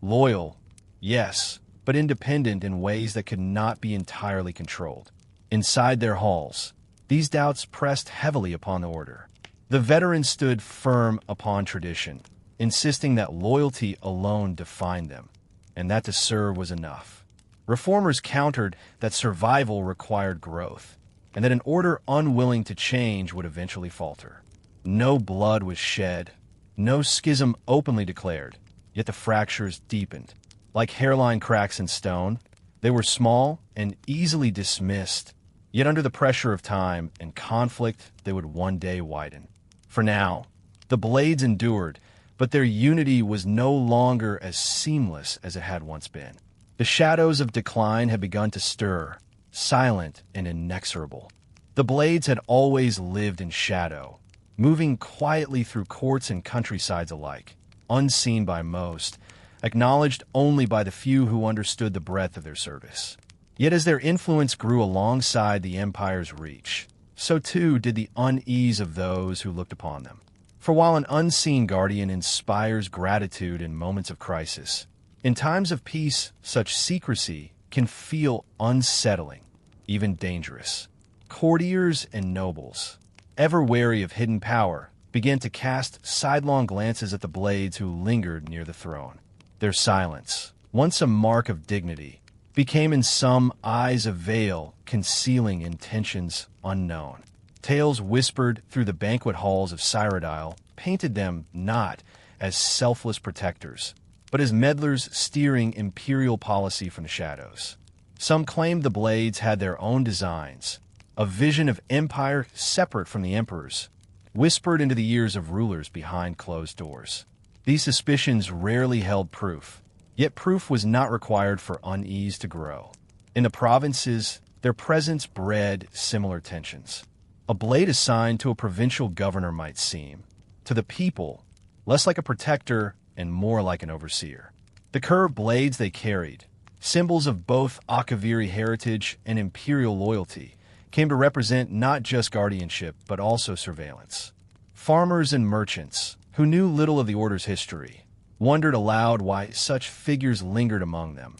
Loyal, yes, but independent in ways that could not be entirely controlled. Inside their halls, these doubts pressed heavily upon the order. The veterans stood firm upon tradition, insisting that loyalty alone defined them, and that to serve was enough. Reformers countered that survival required growth, and that an order unwilling to change would eventually falter. No blood was shed, no schism openly declared, yet the fractures deepened. Like hairline cracks in stone, they were small and easily dismissed, yet under the pressure of time and conflict, they would one day widen. For now, the blades endured, but their unity was no longer as seamless as it had once been. The shadows of decline had begun to stir, silent and inexorable. The blades had always lived in shadow, moving quietly through courts and countrysides alike, unseen by most, acknowledged only by the few who understood the breadth of their service. Yet as their influence grew alongside the empire's reach, so too did the unease of those who looked upon them. For while an unseen guardian inspires gratitude in moments of crisis, in times of peace, such secrecy can feel unsettling, even dangerous. Courtiers and nobles, ever wary of hidden power, began to cast sidelong glances at the blades who lingered near the throne. Their silence, once a mark of dignity, became in some eyes a veil concealing intentions unknown. Tales whispered through the banquet halls of Cyrodiil painted them not as selfless protectors, but as meddlers steering imperial policy from the shadows. Some claimed the blades had their own designs, a vision of empire separate from the emperor's, whispered into the ears of rulers behind closed doors. These suspicions rarely held proof, yet proof was not required for unease to grow. In the provinces, their presence bred similar tensions. A blade assigned to a provincial governor might seem, to the people, less like a protector and more like an overseer. The curved blades they carried, symbols of both Akaviri heritage and imperial loyalty, came to represent not just guardianship, but also surveillance. Farmers and merchants, who knew little of the order's history, wondered aloud why such figures lingered among them,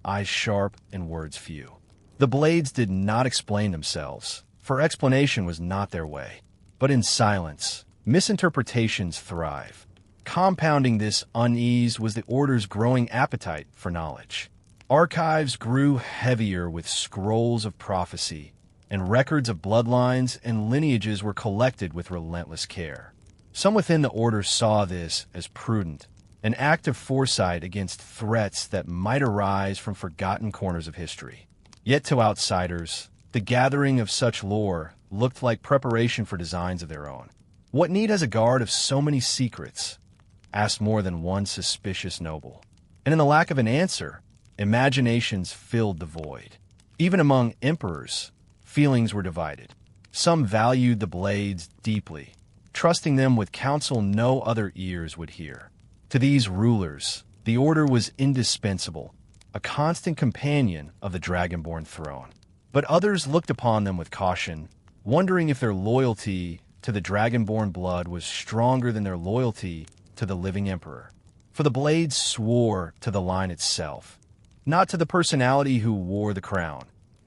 eyes sharp and words few. The blades did not explain themselves, for explanation was not their way. But in silence, misinterpretations thrive. Compounding this unease was the Order's growing appetite for knowledge. Archives grew heavier with scrolls of prophecy, and records of bloodlines and lineages were collected with relentless care. Some within the Order saw this as prudent, an act of foresight against threats that might arise from forgotten corners of history. Yet to outsiders, the gathering of such lore looked like preparation for designs of their own. "What need has a guard of so many secrets?" asked more than one suspicious noble. And in the lack of an answer, imaginations filled the void. Even among emperors, feelings were divided. Some valued the blades deeply, trusting them with counsel no other ears would hear. To these rulers, the Order was indispensable, a constant companion of the Dragonborn throne. But others looked upon them with caution, wondering if their loyalty to the Dragonborn blood was stronger than their loyalty to the living emperor. For the blades swore to the line itself, not to the personality who wore the crown,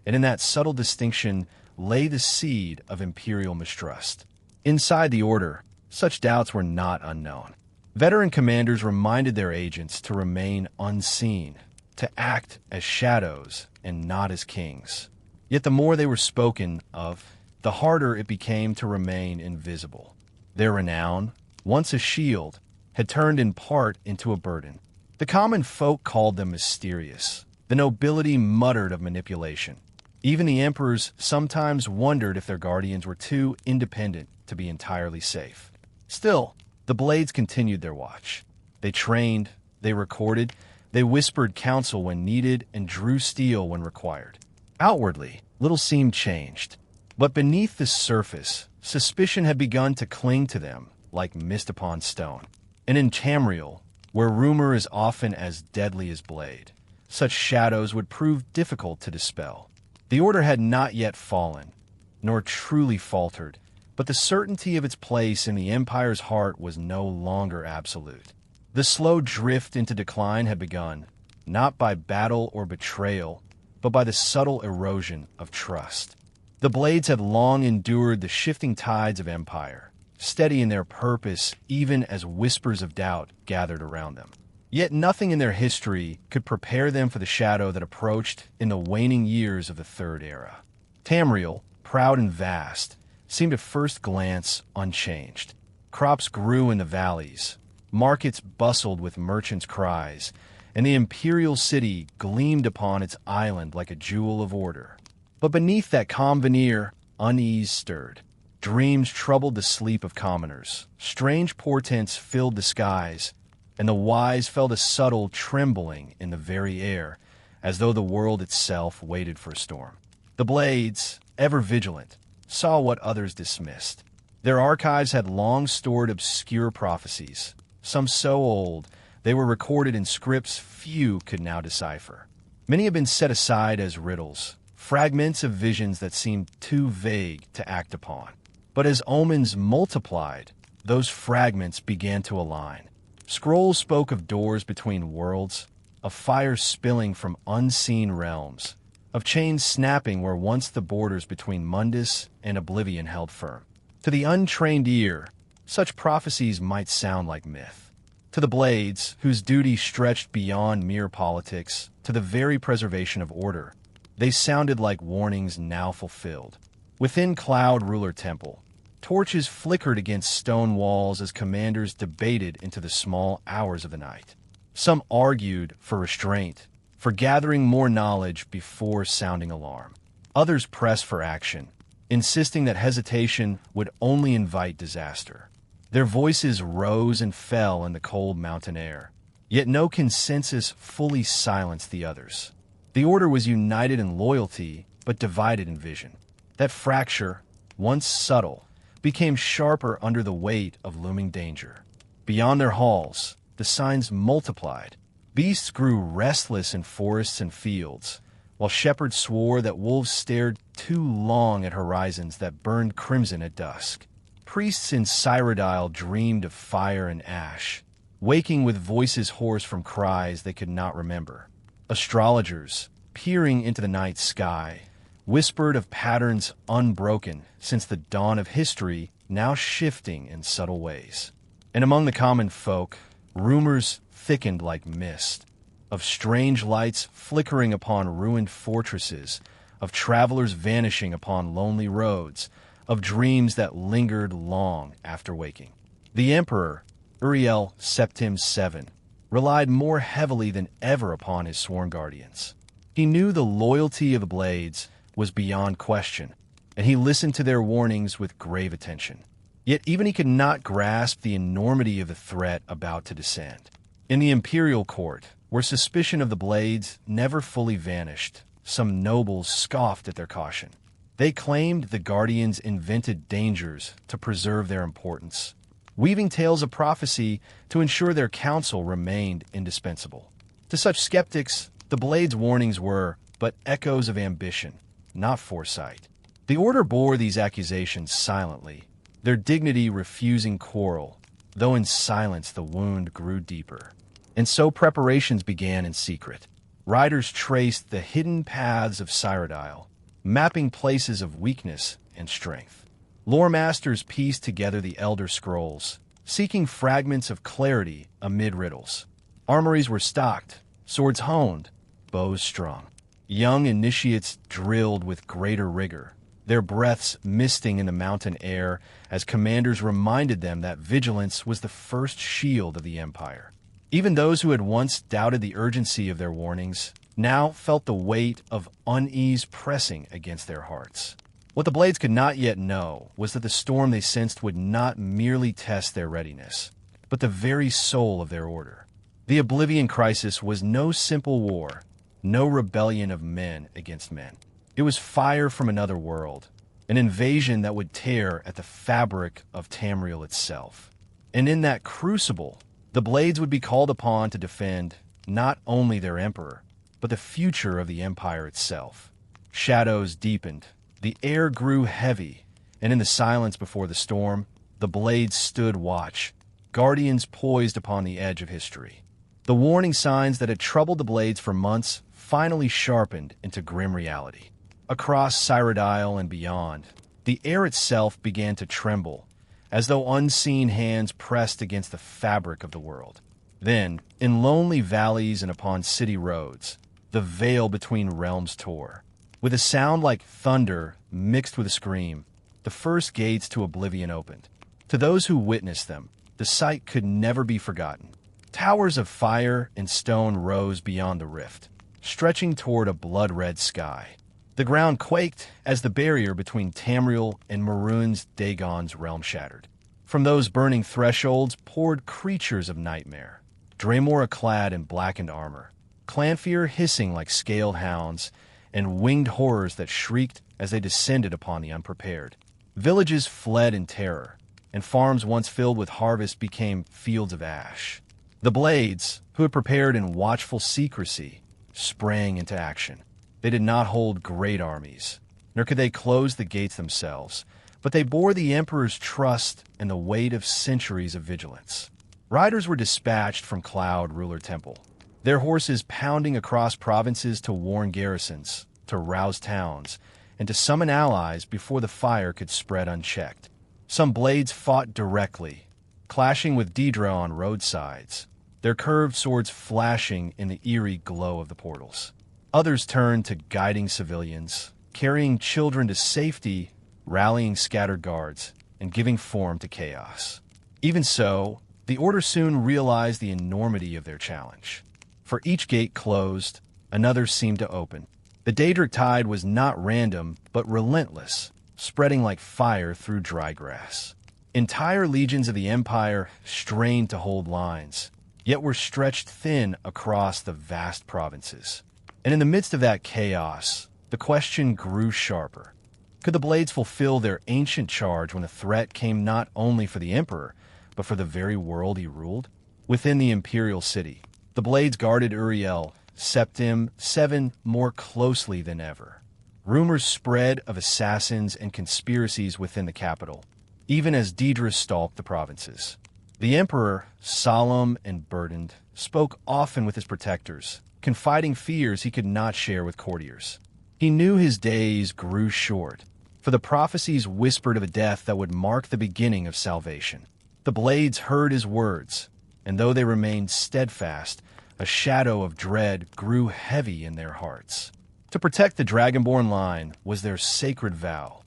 and in that subtle distinction lay the seed of imperial mistrust. Inside the Order, such doubts were not unknown. Veteran commanders reminded their agents to remain unseen, to act as shadows and not as kings. Yet the more they were spoken of, the harder it became to remain invisible. Their renown, once a shield, had turned in part into a burden. The common folk called them mysterious. The nobility muttered of manipulation. Even the emperors sometimes wondered if their guardians were too independent to be entirely safe. Still, the blades continued their watch. They trained, they recorded, they whispered counsel when needed and drew steel when required. Outwardly, little seemed changed. But beneath the surface, suspicion had begun to cling to them like mist upon stone. And in Tamriel, where rumor is often as deadly as blade, such shadows would prove difficult to dispel. The Order had not yet fallen, nor truly faltered, but the certainty of its place in the Empire's heart was no longer absolute. The slow drift into decline had begun, not by battle or betrayal, but by the subtle erosion of trust. The blades had long endured the shifting tides of empire, steady in their purpose even as whispers of doubt gathered around them. Yet nothing in their history could prepare them for the shadow that approached in the waning years of the Third Era. Tamriel, proud and vast, seemed at first glance unchanged. Crops grew in the valleys, markets bustled with merchants' cries, and the imperial city gleamed upon its island like a jewel of order. But beneath that calm veneer, unease stirred. Dreams troubled the sleep of commoners. Strange portents filled the skies, and the wise felt a subtle trembling in the very air, as though the world itself waited for a storm. The blades, ever vigilant, saw what others dismissed. Their archives had long stored obscure prophecies, some so old they were recorded in scripts few could now decipher. Many had been set aside as riddles, fragments of visions that seemed too vague to act upon. But as omens multiplied, those fragments began to align. Scrolls spoke of doors between worlds, of fire spilling from unseen realms, of chains snapping where once the borders between Mundus and Oblivion held firm. To the untrained ear, such prophecies might sound like myth. To the blades, whose duty stretched beyond mere politics to the very preservation of order, they sounded like warnings now fulfilled. Within Cloud Ruler Temple, torches flickered against stone walls as commanders debated into the small hours of the night. Some argued for restraint, for gathering more knowledge before sounding alarm. Others pressed for action, insisting that hesitation would only invite disaster. Their voices rose and fell in the cold mountain air, yet no consensus fully silenced the others. The Order was united in loyalty, but divided in vision. That fracture, once subtle, became sharper under the weight of looming danger. Beyond their halls, the signs multiplied. Beasts grew restless in forests and fields, while shepherds swore that wolves stared too long at horizons that burned crimson at dusk. Priests in Cyrodiil dreamed of fire and ash, waking with voices hoarse from cries they could not remember. Astrologers, peering into the night sky, whispered of patterns unbroken since the dawn of history, now shifting in subtle ways. And among the common folk, rumors thickened like mist, of strange lights flickering upon ruined fortresses, of travelers vanishing upon lonely roads, of dreams that lingered long after waking. The Emperor, Uriel Septim VII, relied more heavily than ever upon his sworn guardians. He knew the loyalty of the Blades was beyond question, and he listened to their warnings with grave attention. Yet even he could not grasp the enormity of the threat about to descend. In the imperial court, where suspicion of the Blades never fully vanished, some nobles scoffed at their caution. They claimed the Guardians invented dangers to preserve their importance, weaving tales of prophecy to ensure their counsel remained indispensable. To such skeptics, the Blades' warnings were but echoes of ambition, not foresight. The Order bore these accusations silently, their dignity refusing quarrel, though in silence the wound grew deeper. And so preparations began in secret. Riders traced the hidden paths of Cyrodiil, mapping places of weakness and strength. Lore masters pieced together the Elder Scrolls, seeking fragments of clarity amid riddles. Armories were stocked, swords honed, bows strung. Young initiates drilled with greater rigor, their breaths misting in the mountain air as commanders reminded them that vigilance was the first shield of the Empire. Even those who had once doubted the urgency of their warnings now felt the weight of unease pressing against their hearts. What the Blades could not yet know was that the storm they sensed would not merely test their readiness, but the very soul of their order. The Oblivion Crisis was no simple war, no rebellion of men against men. It was fire from another world, an invasion that would tear at the fabric of Tamriel itself. And in that crucible, the Blades would be called upon to defend not only their emperor, but the future of the Empire itself. Shadows deepened, the air grew heavy, and in the silence before the storm, the Blades stood watch, guardians poised upon the edge of history. The warning signs that had troubled the Blades for months finally sharpened into grim reality. Across Cyrodiil and beyond, the air itself began to tremble, as though unseen hands pressed against the fabric of the world. Then, in lonely valleys and upon city roads, the veil between realms tore. With a sound like thunder mixed with a scream, the first gates to oblivion opened. To those who witnessed them, the sight could never be forgotten. Towers of fire and stone rose beyond the rift, stretching toward a blood-red sky. The ground quaked as the barrier between Tamriel and Maroon's Dagon's realm shattered. From those burning thresholds poured creatures of nightmare, Dremora-clad in blackened armor, Clanfear hissing like scaled hounds, and winged horrors that shrieked as they descended upon the unprepared. Villages fled in terror, and farms once filled with harvest became fields of ash. The Blades, who had prepared in watchful secrecy, sprang into action. They did not hold great armies, nor could they close the gates themselves, but they bore the Emperor's trust and the weight of centuries of vigilance. Riders were dispatched from Cloud Ruler Temple, their horses pounding across provinces to warn garrisons, to rouse towns, and to summon allies before the fire could spread unchecked. Some Blades fought directly, clashing with Daedra on roadsides, their curved swords flashing in the eerie glow of the portals. Others turned to guiding civilians, carrying children to safety, rallying scattered guards, and giving form to chaos. Even so, the Order soon realized the enormity of their challenge. For each gate closed, another seemed to open. The Daedric tide was not random, but relentless, spreading like fire through dry grass. Entire legions of the Empire strained to hold lines, yet were stretched thin across the vast provinces. And in the midst of that chaos, the question grew sharper. Could the Blades fulfill their ancient charge when the threat came not only for the Emperor, but for the very world he ruled? Within the Imperial City, the Blades guarded Uriel Septim VII more closely than ever. Rumors spread of assassins and conspiracies within the capital, even as Daedra stalked the provinces. The Emperor, solemn and burdened, spoke often with his protectors, confiding fears he could not share with courtiers. He knew his days grew short, for the prophecies whispered of a death that would mark the beginning of salvation. The blades heard his words, and though they remained steadfast, a shadow of dread grew heavy in their hearts. To protect the Dragonborn line was their sacred vow,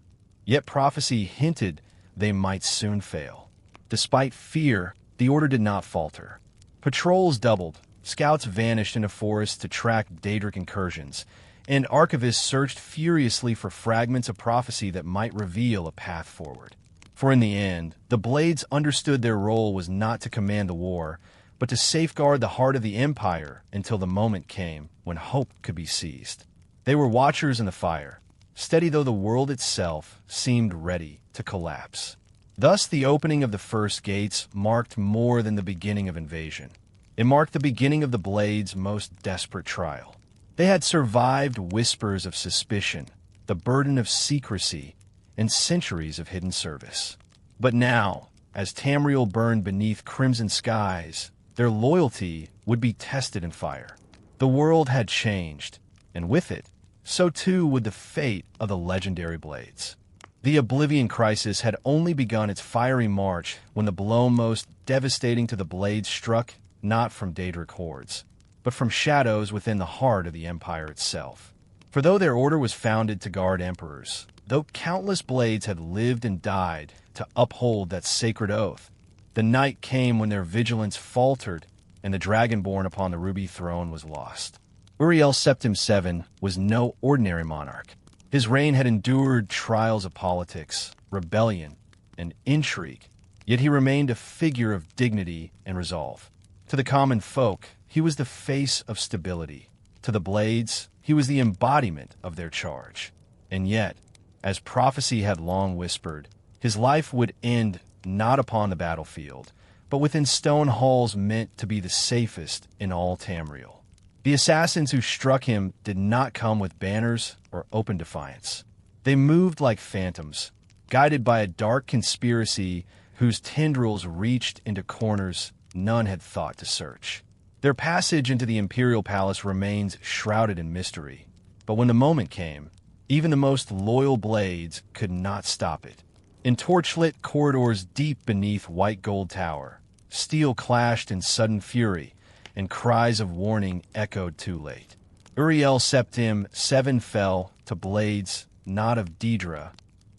yet prophecy hinted they might soon fail. Despite fear, the order did not falter. Patrols doubled, scouts vanished into forests to track Daedric incursions, and archivists searched furiously for fragments of prophecy that might reveal a path forward. For in the end, the Blades understood their role was not to command the war, but to safeguard the heart of the Empire until the moment came when hope could be seized. They were watchers in the fire, steady though the world itself seemed ready to collapse. Thus, the opening of the first gates marked more than the beginning of invasion. It marked the beginning of the Blades' most desperate trial. They had survived whispers of suspicion, the burden of secrecy, and centuries of hidden service. But now, as Tamriel burned beneath crimson skies, their loyalty would be tested in fire. The world had changed, and with it, so too would the fate of the legendary Blades. The Oblivion Crisis had only begun its fiery march when the blow most devastating to the Blades struck not from Daedric hordes, but from shadows within the heart of the Empire itself. For though their order was founded to guard emperors, though countless Blades had lived and died to uphold that sacred oath, the night came when their vigilance faltered and the Dragonborn upon the ruby throne was lost. Uriel Septim VII was no ordinary monarch. His reign had endured trials of politics, rebellion, and intrigue, yet he remained a figure of dignity and resolve. To the common folk, he was the face of stability. To the Blades, he was the embodiment of their charge. And yet, as prophecy had long whispered, his life would end not upon the battlefield, but within stone halls meant to be the safest in all Tamriel. The assassins who struck him did not come with banners or open defiance. They moved like phantoms, guided by a dark conspiracy whose tendrils reached into corners none had thought to search. Their passage into the Imperial Palace remains shrouded in mystery, but when the moment came, even the most loyal Blades could not stop it. In torchlit corridors deep beneath White Gold Tower, steel clashed in sudden fury, and cries of warning echoed too late. Uriel Septim VII fell to blades not of Daedra,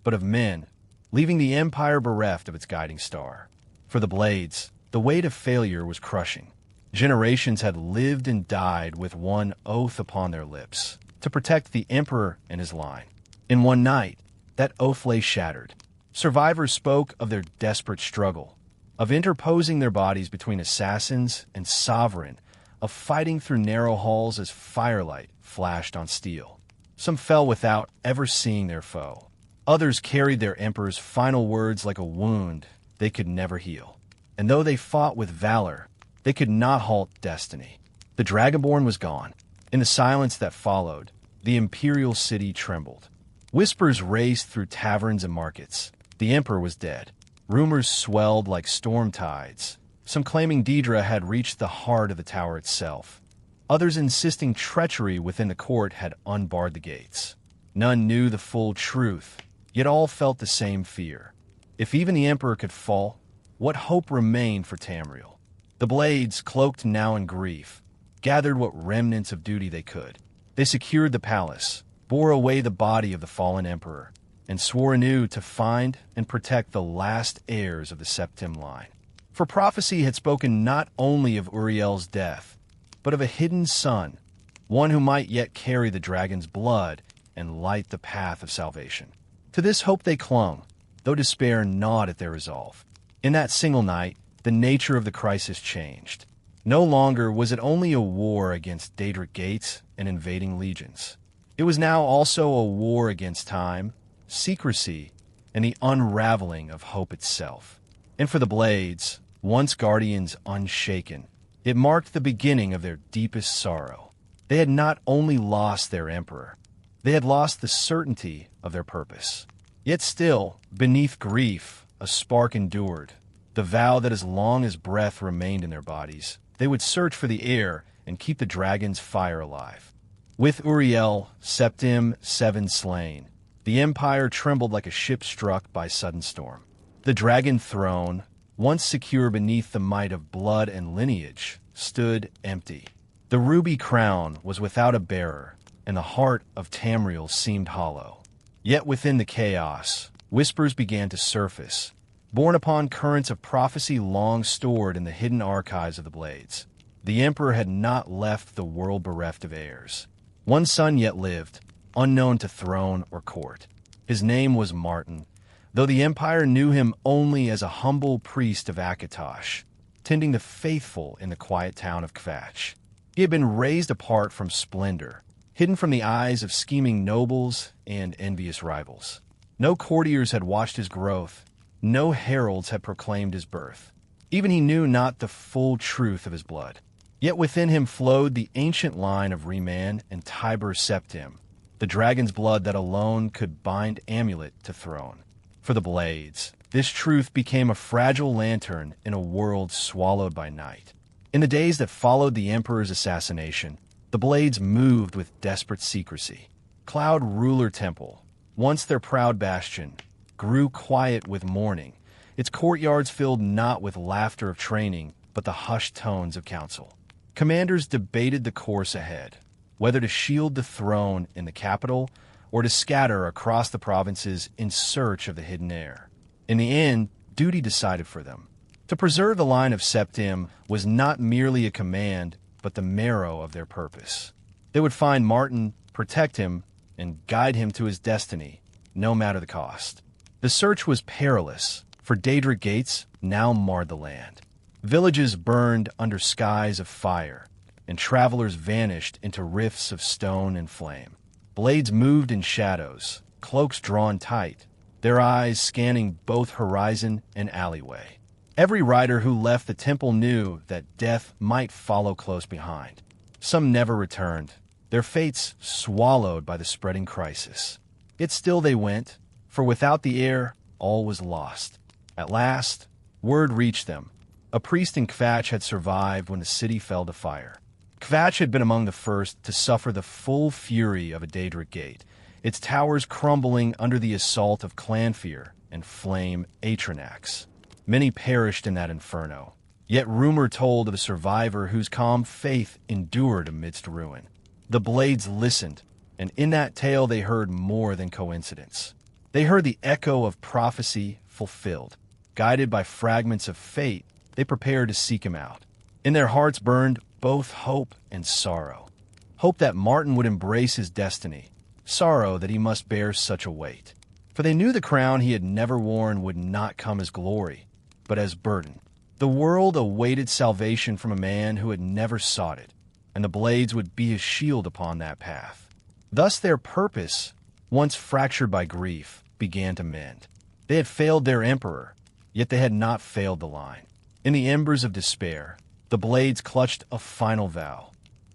but of men, leaving the Empire bereft of its guiding star. For the Blades, the weight of failure was crushing. Generations had lived and died with one oath upon their lips, to protect the Emperor and his line. In one night, that oath lay shattered. Survivors spoke of their desperate struggle, of interposing their bodies between assassins and sovereign, of fighting through narrow halls as firelight flashed on steel. Some fell without ever seeing their foe. Others carried their emperor's final words like a wound they could never heal. And though they fought with valor, they could not halt destiny. The Dragonborn was gone. In the silence that followed, the imperial city trembled. Whispers raced through taverns and markets. The emperor was dead. Rumors swelled like storm tides, some claiming Daedra had reached the heart of the tower itself. Others insisting treachery within the court had unbarred the gates. None knew the full truth, yet all felt the same fear. If even the emperor could fall, what hope remained for Tamriel? The Blades, cloaked now in grief, gathered what remnants of duty they could. They secured the palace, bore away the body of the fallen emperor, and swore anew to find and protect the last heirs of the Septim line. For prophecy had spoken not only of Uriel's death, but of a hidden son, one who might yet carry the dragon's blood and light the path of salvation. To this hope they clung, though despair gnawed at their resolve. In that single night, the nature of the crisis changed. No longer was it only a war against Daedric gates and invading legions. It was now also a war against time, secrecy, and the unraveling of hope itself. And for the Blades, once guardians unshaken, it marked the beginning of their deepest sorrow. They had not only lost their emperor, they had lost the certainty of their purpose. Yet still, beneath grief, a spark endured, the vow that as long as breath remained in their bodies, they would search for the heir and keep the dragon's fire alive. With Uriel Septim VII slain, the Empire trembled like a ship struck by sudden storm. The dragon throne, once secure beneath the might of blood and lineage, stood empty. The ruby crown was without a bearer, and the heart of Tamriel seemed hollow. Yet within the chaos, whispers began to surface, borne upon currents of prophecy long stored in the hidden archives of the Blades. The Emperor had not left the world bereft of heirs. One son yet lived, unknown to throne or court. His name was Martin, though the Empire knew him only as a humble priest of Akatosh, tending the faithful in the quiet town of Kvatch. He had been raised apart from splendor, hidden from the eyes of scheming nobles and envious rivals. No courtiers had watched his growth, no heralds had proclaimed his birth. Even he knew not the full truth of his blood. Yet within him flowed the ancient line of Reman and Tiber Septim, the dragon's blood that alone could bind amulet to throne. For the Blades, this truth became a fragile lantern in a world swallowed by night. In the days that followed the Emperor's assassination, the Blades moved with desperate secrecy. Cloud Ruler Temple, once their proud bastion, grew quiet with mourning, its courtyards filled not with laughter of training, but the hushed tones of counsel. Commanders debated the course ahead, whether to shield the throne in the capital or to scatter across the provinces in search of the hidden heir. In the end, duty decided for them. To preserve the line of Septim was not merely a command, but the marrow of their purpose. They would find Martin, protect him, and guide him to his destiny, no matter the cost. The search was perilous, for Daedric gates now marred the land. Villages burned under skies of fire, and travelers vanished into rifts of stone and flame. Blades moved in shadows, cloaks drawn tight, their eyes scanning both horizon and alleyway. Every rider who left the temple knew that death might follow close behind. Some never returned, their fates swallowed by the spreading crisis. Yet still they went, for without the heir, all was lost. At last, word reached them. A priest in Kvatch had survived when the city fell to fire. Kvatch had been among the first to suffer the full fury of a Daedric gate, its towers crumbling under the assault of Clanfear and Flame Atronax. Many perished in that inferno, yet rumor told of a survivor whose calm faith endured amidst ruin. The Blades listened, and in that tale they heard more than coincidence. They heard the echo of prophecy fulfilled. Guided by fragments of fate, they prepared to seek him out. In their hearts burned both hope and sorrow. Hope that Martin would embrace his destiny, sorrow that he must bear such a weight. For they knew the crown he had never worn would not come as glory, but as burden. The world awaited salvation from a man who had never sought it, and the Blades would be his shield upon that path. Thus their purpose, once fractured by grief, began to mend. They had failed their emperor, yet they had not failed the line. In the embers of despair, the Blades clutched a final vow,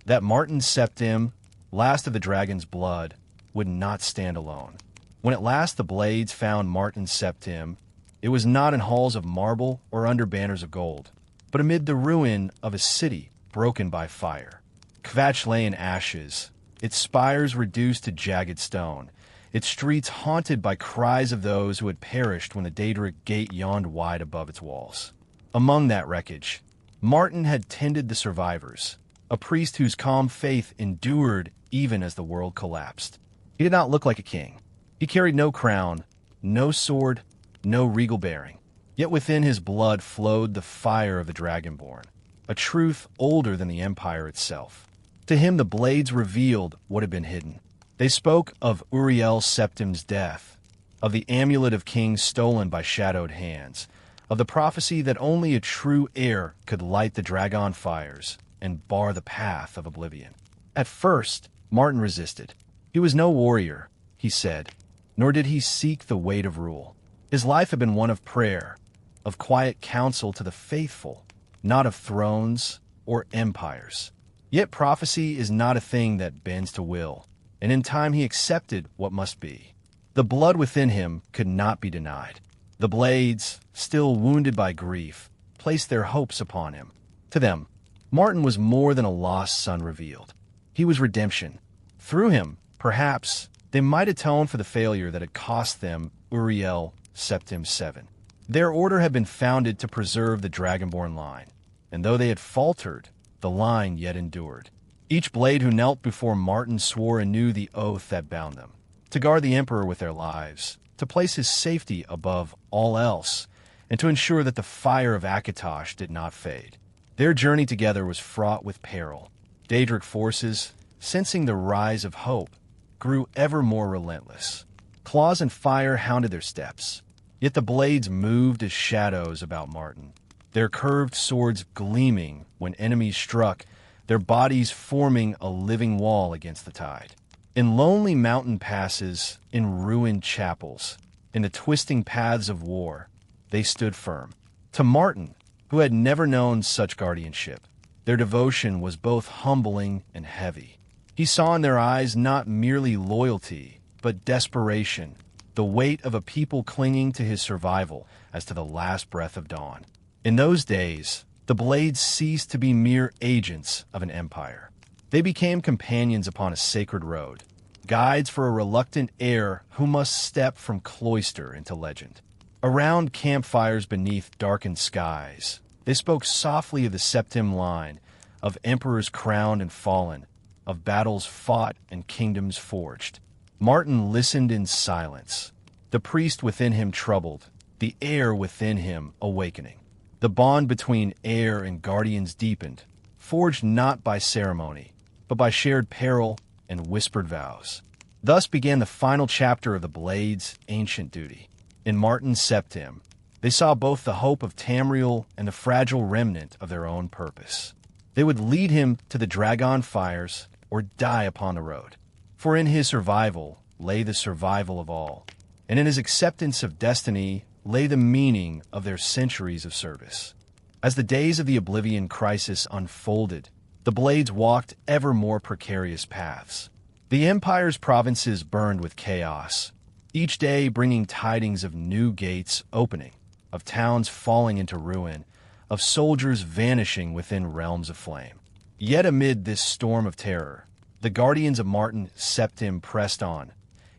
that Martin Septim, last of the dragon's blood, would not stand alone. When at last the Blades found Martin Septim, it was not in halls of marble or under banners of gold, but amid the ruin of a city broken by fire. Kvatch lay in ashes, its spires reduced to jagged stone, its streets haunted by cries of those who had perished when the Daedric gate yawned wide above its walls. Among that wreckage, Martin had tended the survivors, a priest whose calm faith endured even as the world collapsed. He did not look like a king. He carried no crown, no sword, no regal bearing. Yet within his blood flowed the fire of the Dragonborn, a truth older than the Empire itself. To him the Blades revealed what had been hidden. They spoke of Uriel Septim's death, of the amulet of kings stolen by shadowed hands, of the prophecy that only a true heir could light the dragon fires and bar the path of oblivion. At first, Martin resisted. He was no warrior, he said, nor did he seek the weight of rule. His life had been one of prayer, of quiet counsel to the faithful, not of thrones or empires. Yet prophecy is not a thing that bends to will, and in time he accepted what must be. The blood within him could not be denied. The Blades, still wounded by grief, placed their hopes upon him. To them, Martin was more than a lost son revealed. He was redemption. Through him, perhaps, they might atone for the failure that had cost them Uriel Septim 7. Their order had been founded to preserve the Dragonborn line, and though they had faltered, the line yet endured. Each blade who knelt before Martin swore anew the oath that bound them, to guard the Emperor with their lives, to place his safety above all else, and to ensure that the fire of Akatosh did not fade. Their journey together was fraught with peril. Daedric forces, sensing the rise of hope, grew ever more relentless. Claws and fire hounded their steps, yet the blades moved as shadows about Martin, their curved swords gleaming when enemies struck, their bodies forming a living wall against the tide. In lonely mountain passes, in ruined chapels, in the twisting paths of war, they stood firm. To Martin, who had never known such guardianship, their devotion was both humbling and heavy. He saw in their eyes not merely loyalty, but desperation, the weight of a people clinging to his survival as to the last breath of dawn. In those days, the blades ceased to be mere agents of an empire. They became companions upon a sacred road, guides for a reluctant heir who must step from cloister into legend. Around campfires beneath darkened skies, they spoke softly of the Septim line, of emperors crowned and fallen, of battles fought and kingdoms forged. Martin listened in silence, the priest within him troubled, the heir within him awakening. The bond between heir and guardians deepened, forged not by ceremony, but by shared peril and whispered vows. Thus began the final chapter of the Blade's ancient duty. In Martin's Septim, they saw both the hope of Tamriel and the fragile remnant of their own purpose. They would lead him to the Dragon fires or die upon the road. For in his survival lay the survival of all, and in his acceptance of destiny lay the meaning of their centuries of service. As the days of the Oblivion crisis unfolded, the Blades walked ever more precarious paths. The Empire's provinces burned with chaos, each day bringing tidings of new gates opening, of towns falling into ruin, of soldiers vanishing within realms of flame. Yet amid this storm of terror, the guardians of Martin Septim pressed on,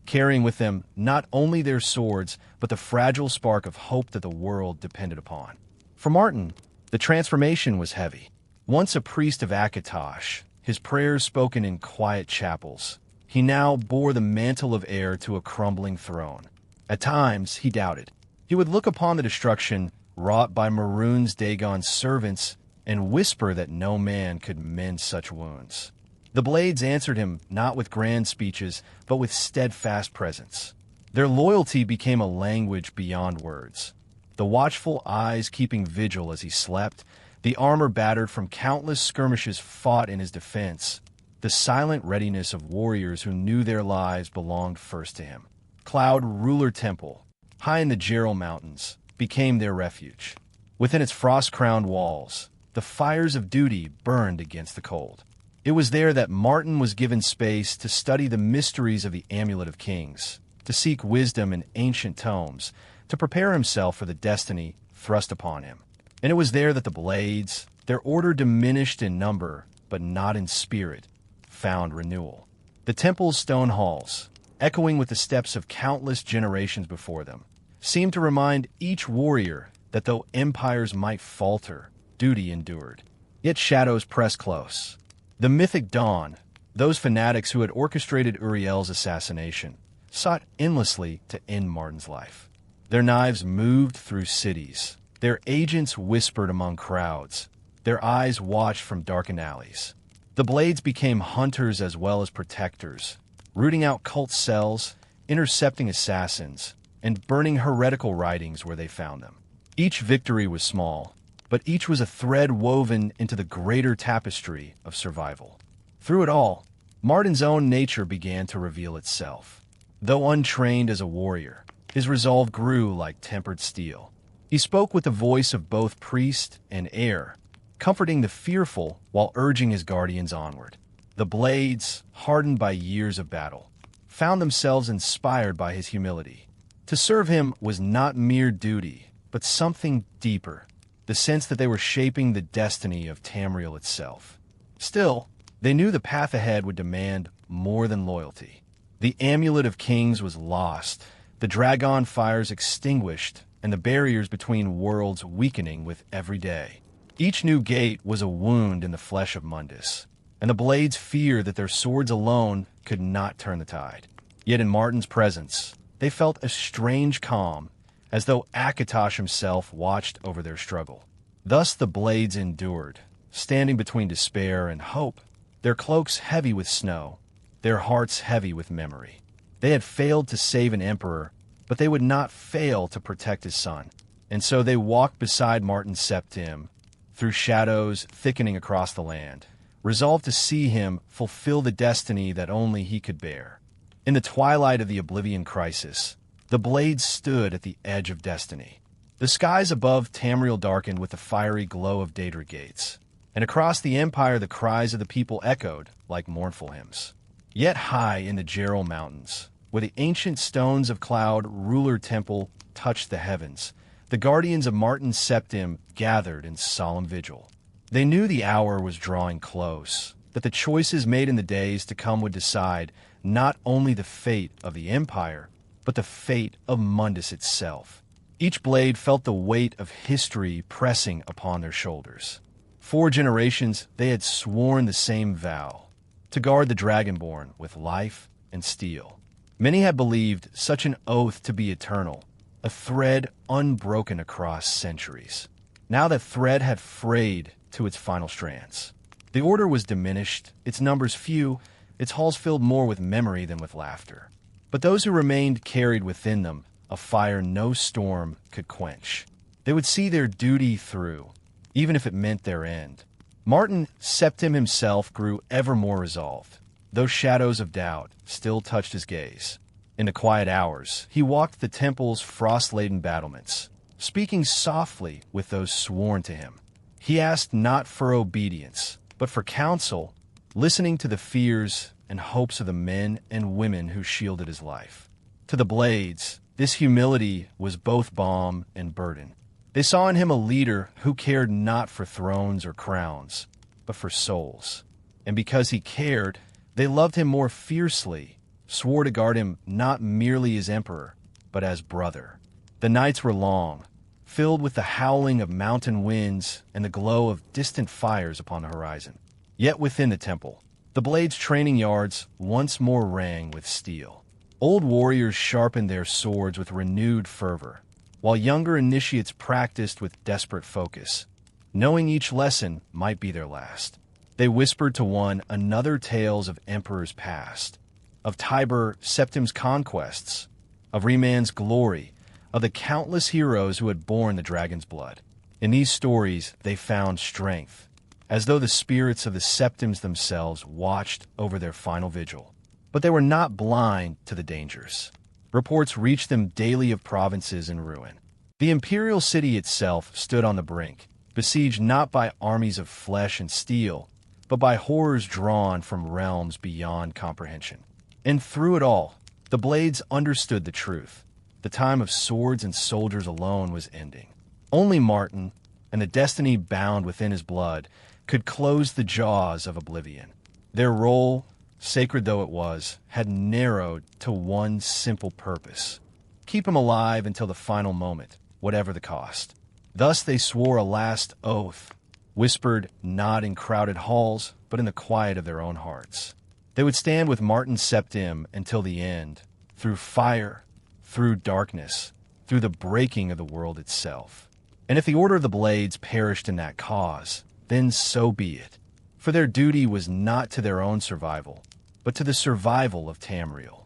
carrying with them not only their swords, but the fragile spark of hope that the world depended upon. For Martin, the transformation was heavy. Once a priest of Akatosh, his prayers spoken in quiet chapels, he now bore the mantle of heir to a crumbling throne. At times, he doubted. He would look upon the destruction wrought by Maroon's Dagon's servants and whisper that no man could mend such wounds. The Blades answered him not with grand speeches, but with steadfast presence. Their loyalty became a language beyond words. The watchful eyes keeping vigil as he slept, the armor battered from countless skirmishes fought in his defense, the silent readiness of warriors who knew their lives belonged first to him. Cloud Ruler Temple, high in the Gerald Mountains, became their refuge. Within its frost-crowned walls, the fires of duty burned against the cold. It was there that Martin was given space to study the mysteries of the Amulet of Kings, to seek wisdom in ancient tomes, to prepare himself for the destiny thrust upon him. And it was there that the Blades, their order diminished in number, but not in spirit, found renewal. The temple's stone halls, echoing with the steps of countless generations before them, seemed to remind each warrior that though empires might falter, duty endured. Yet shadows pressed close. The mythic Dawn, those fanatics who had orchestrated Uriel's assassination, sought endlessly to end Martin's life. Their knives moved through cities. Their agents whispered among crowds. Their eyes watched from darkened alleys. The Blades became hunters as well as protectors, rooting out cult cells, intercepting assassins, and burning heretical writings where they found them. Each victory was small, but each was a thread woven into the greater tapestry of survival. Through it all, Martin's own nature began to reveal itself. Though untrained as a warrior, his resolve grew like tempered steel. He spoke with the voice of both priest and heir, comforting the fearful while urging his guardians onward. The Blades, hardened by years of battle, found themselves inspired by his humility. To serve him was not mere duty, but something deeper, the sense that they were shaping the destiny of Tamriel itself. Still, they knew the path ahead would demand more than loyalty. The Amulet of Kings was lost, the Dragon fires extinguished, and the barriers between worlds weakening with every day. Each new gate was a wound in the flesh of Mundus, and the blades feared that their swords alone could not turn the tide. Yet in Martin's presence, they felt a strange calm, as though Akatosh himself watched over their struggle. Thus the blades endured, standing between despair and hope, their cloaks heavy with snow, their hearts heavy with memory. They had failed to save an emperor, but they would not fail to protect his son. And so they walked beside Martin Septim, through shadows thickening across the land, resolved to see him fulfill the destiny that only he could bear. In the twilight of the Oblivion Crisis, the blades stood at the edge of destiny. The skies above Tamriel darkened with the fiery glow of Daedric gates, and across the empire the cries of the people echoed like mournful hymns. Yet high in the Gerald Mountains, where the ancient stones of Cloud Ruler Temple touched the heavens, the guardians of Martin Septim gathered in solemn vigil. They knew the hour was drawing close, that the choices made in the days to come would decide not only the fate of the empire, but the fate of Mundus itself. Each blade felt the weight of history pressing upon their shoulders. 4 generations they had sworn the same vow, to guard the Dragonborn with life and steel. Many had believed such an oath to be eternal, a thread unbroken across centuries. Now that thread had frayed to its final strands. The order was diminished, its numbers few, its halls filled more with memory than with laughter. But those who remained carried within them a fire no storm could quench. They would see their duty through, even if it meant their end. Martin Septim himself grew ever more resolved. Those shadows of doubt still touched his gaze. In the quiet hours, he walked the temple's frost-laden battlements, speaking softly with those sworn to him. He asked not for obedience, but for counsel, listening to the fears and hopes of the men and women who shielded his life. To the blades, this humility was both balm and burden. They saw in him a leader who cared not for thrones or crowns, but for souls. And because he cared, they loved him more fiercely, swore to guard him not merely as emperor, but as brother. The nights were long, filled with the howling of mountain winds and the glow of distant fires upon the horizon. Yet within the temple, the blades' training yards once more rang with steel. Old warriors sharpened their swords with renewed fervor, while younger initiates practiced with desperate focus, knowing each lesson might be their last. They whispered to one another tales of emperors past, of Tiber Septim's conquests, of Reman's glory, of the countless heroes who had borne the dragon's blood. In these stories they found strength, as though the spirits of the Septims themselves watched over their final vigil. But they were not blind to the dangers. Reports reached them daily of provinces in ruin. The imperial city itself stood on the brink, besieged not by armies of flesh and steel, but by horrors drawn from realms beyond comprehension. And through it all, the blades understood the truth. The time of swords and soldiers alone was ending. Only Martin, and the destiny bound within his blood, could close the jaws of oblivion. Their role, sacred though it was, had narrowed to one simple purpose: keep him alive until the final moment, whatever the cost. Thus they swore a last oath, whispered not in crowded halls, but in the quiet of their own hearts. They would stand with Martin Septim until the end, through fire, through darkness, through the breaking of the world itself. And if the Order of the Blades perished in that cause, then so be it. For their duty was not to their own survival, but to the survival of Tamriel.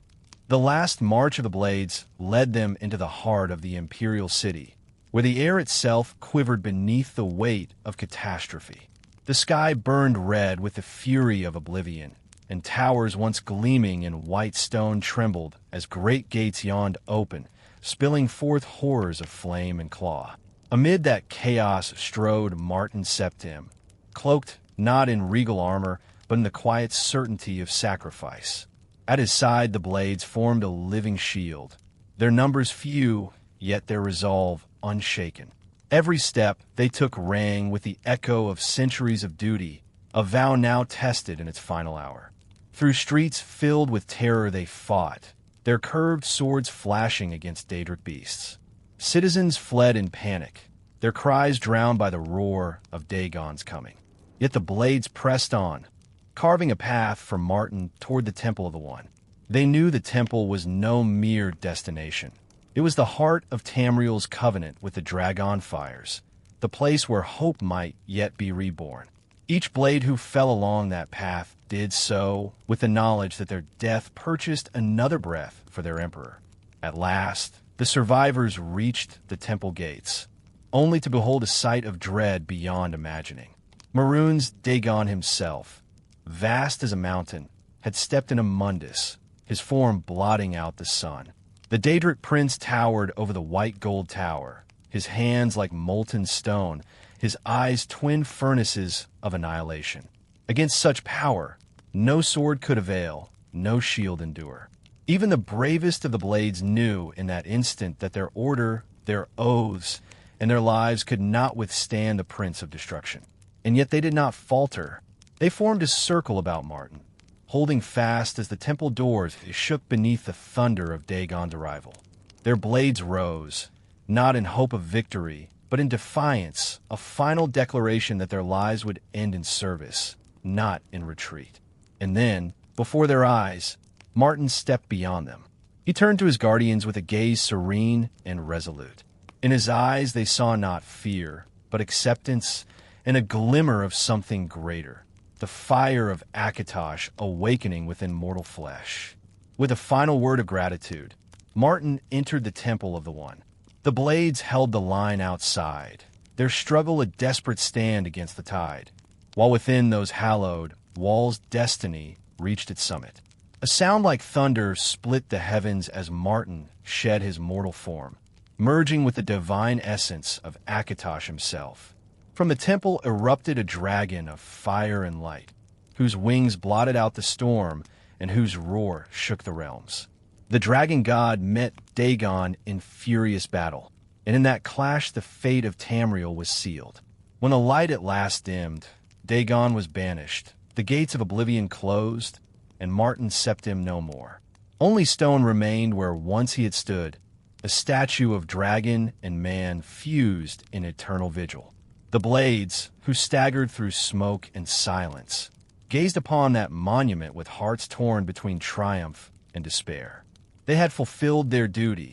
The last march of the Blades led them into the heart of the imperial city, where the air itself quivered beneath the weight of catastrophe. The sky burned red with the fury of oblivion, and towers once gleaming in white stone trembled as great gates yawned open, spilling forth horrors of flame and claw. Amid that chaos strode Martin Septim, cloaked not in regal armor, but in the quiet certainty of sacrifice. At his side the blades formed a living shield, their numbers few, yet their resolve unshaken. Every step they took rang with the echo of centuries of duty, a vow now tested in its final hour. Through streets filled with terror they fought, their curved swords flashing against Daedric beasts. Citizens fled in panic, their cries drowned by the roar of Dagon's coming. Yet the blades pressed on, carving a path for Martin toward the Temple of the One. They knew the temple was no mere destination. It was the heart of Tamriel's covenant with the Dragon fires, the place where hope might yet be reborn. Each blade who fell along that path did so with the knowledge that their death purchased another breath for their emperor. At last, the survivors reached the temple gates, only to behold a sight of dread beyond imagining. Maroon's Dagon himself, vast as a mountain, had stepped in a mundus, his form blotting out the sun. The Daedric prince towered over the white gold tower, his hands like molten stone, his eyes twin furnaces of annihilation. Against such power, no sword could avail, no shield endure. Even the bravest of the blades knew in that instant that their order, their oaths, and their lives could not withstand the Prince of Destruction. And yet they did not falter. They formed a circle about Martin, holding fast as the temple doors shook beneath the thunder of Dagon's arrival. Their blades rose, not in hope of victory, but in defiance, a final declaration that their lives would end in service, not in retreat. And then, before their eyes, Martin stepped beyond them. He turned to his guardians with a gaze serene and resolute. In his eyes they saw not fear, but acceptance and a glimmer of something greater, the fire of Akatosh awakening within mortal flesh. With a final word of gratitude, Martin entered the Temple of the One. The blades held the line outside, their struggle a desperate stand against the tide, while within those hallowed walls destiny reached its summit. A sound like thunder split the heavens as Martin shed his mortal form, merging with the divine essence of Akatosh himself. From the temple erupted a dragon of fire and light, whose wings blotted out the storm and whose roar shook the realms. The dragon god met Dagon in furious battle, and in that clash the fate of Tamriel was sealed. When the light at last dimmed, Dagon was banished, the gates of oblivion closed, and Martin Septim no more. Only stone remained where once he had stood, a statue of dragon and man fused in eternal vigil. The blades, who staggered through smoke and silence, gazed upon that monument with hearts torn between triumph and despair. They had fulfilled their duty,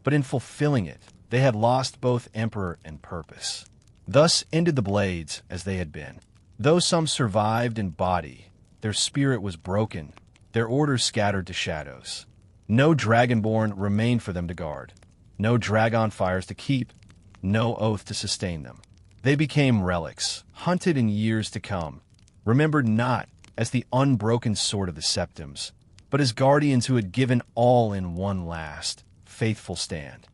but in fulfilling it, they had lost both emperor and purpose. Thus ended the blades as they had been. Though some survived in body, their spirit was broken, their orders scattered to shadows. No Dragonborn remained for them to guard, no dragon fires to keep, no oath to sustain them. They became relics, hunted in years to come, remembered not as the unbroken sword of the Septims, but as guardians who had given all in one last, faithful stand.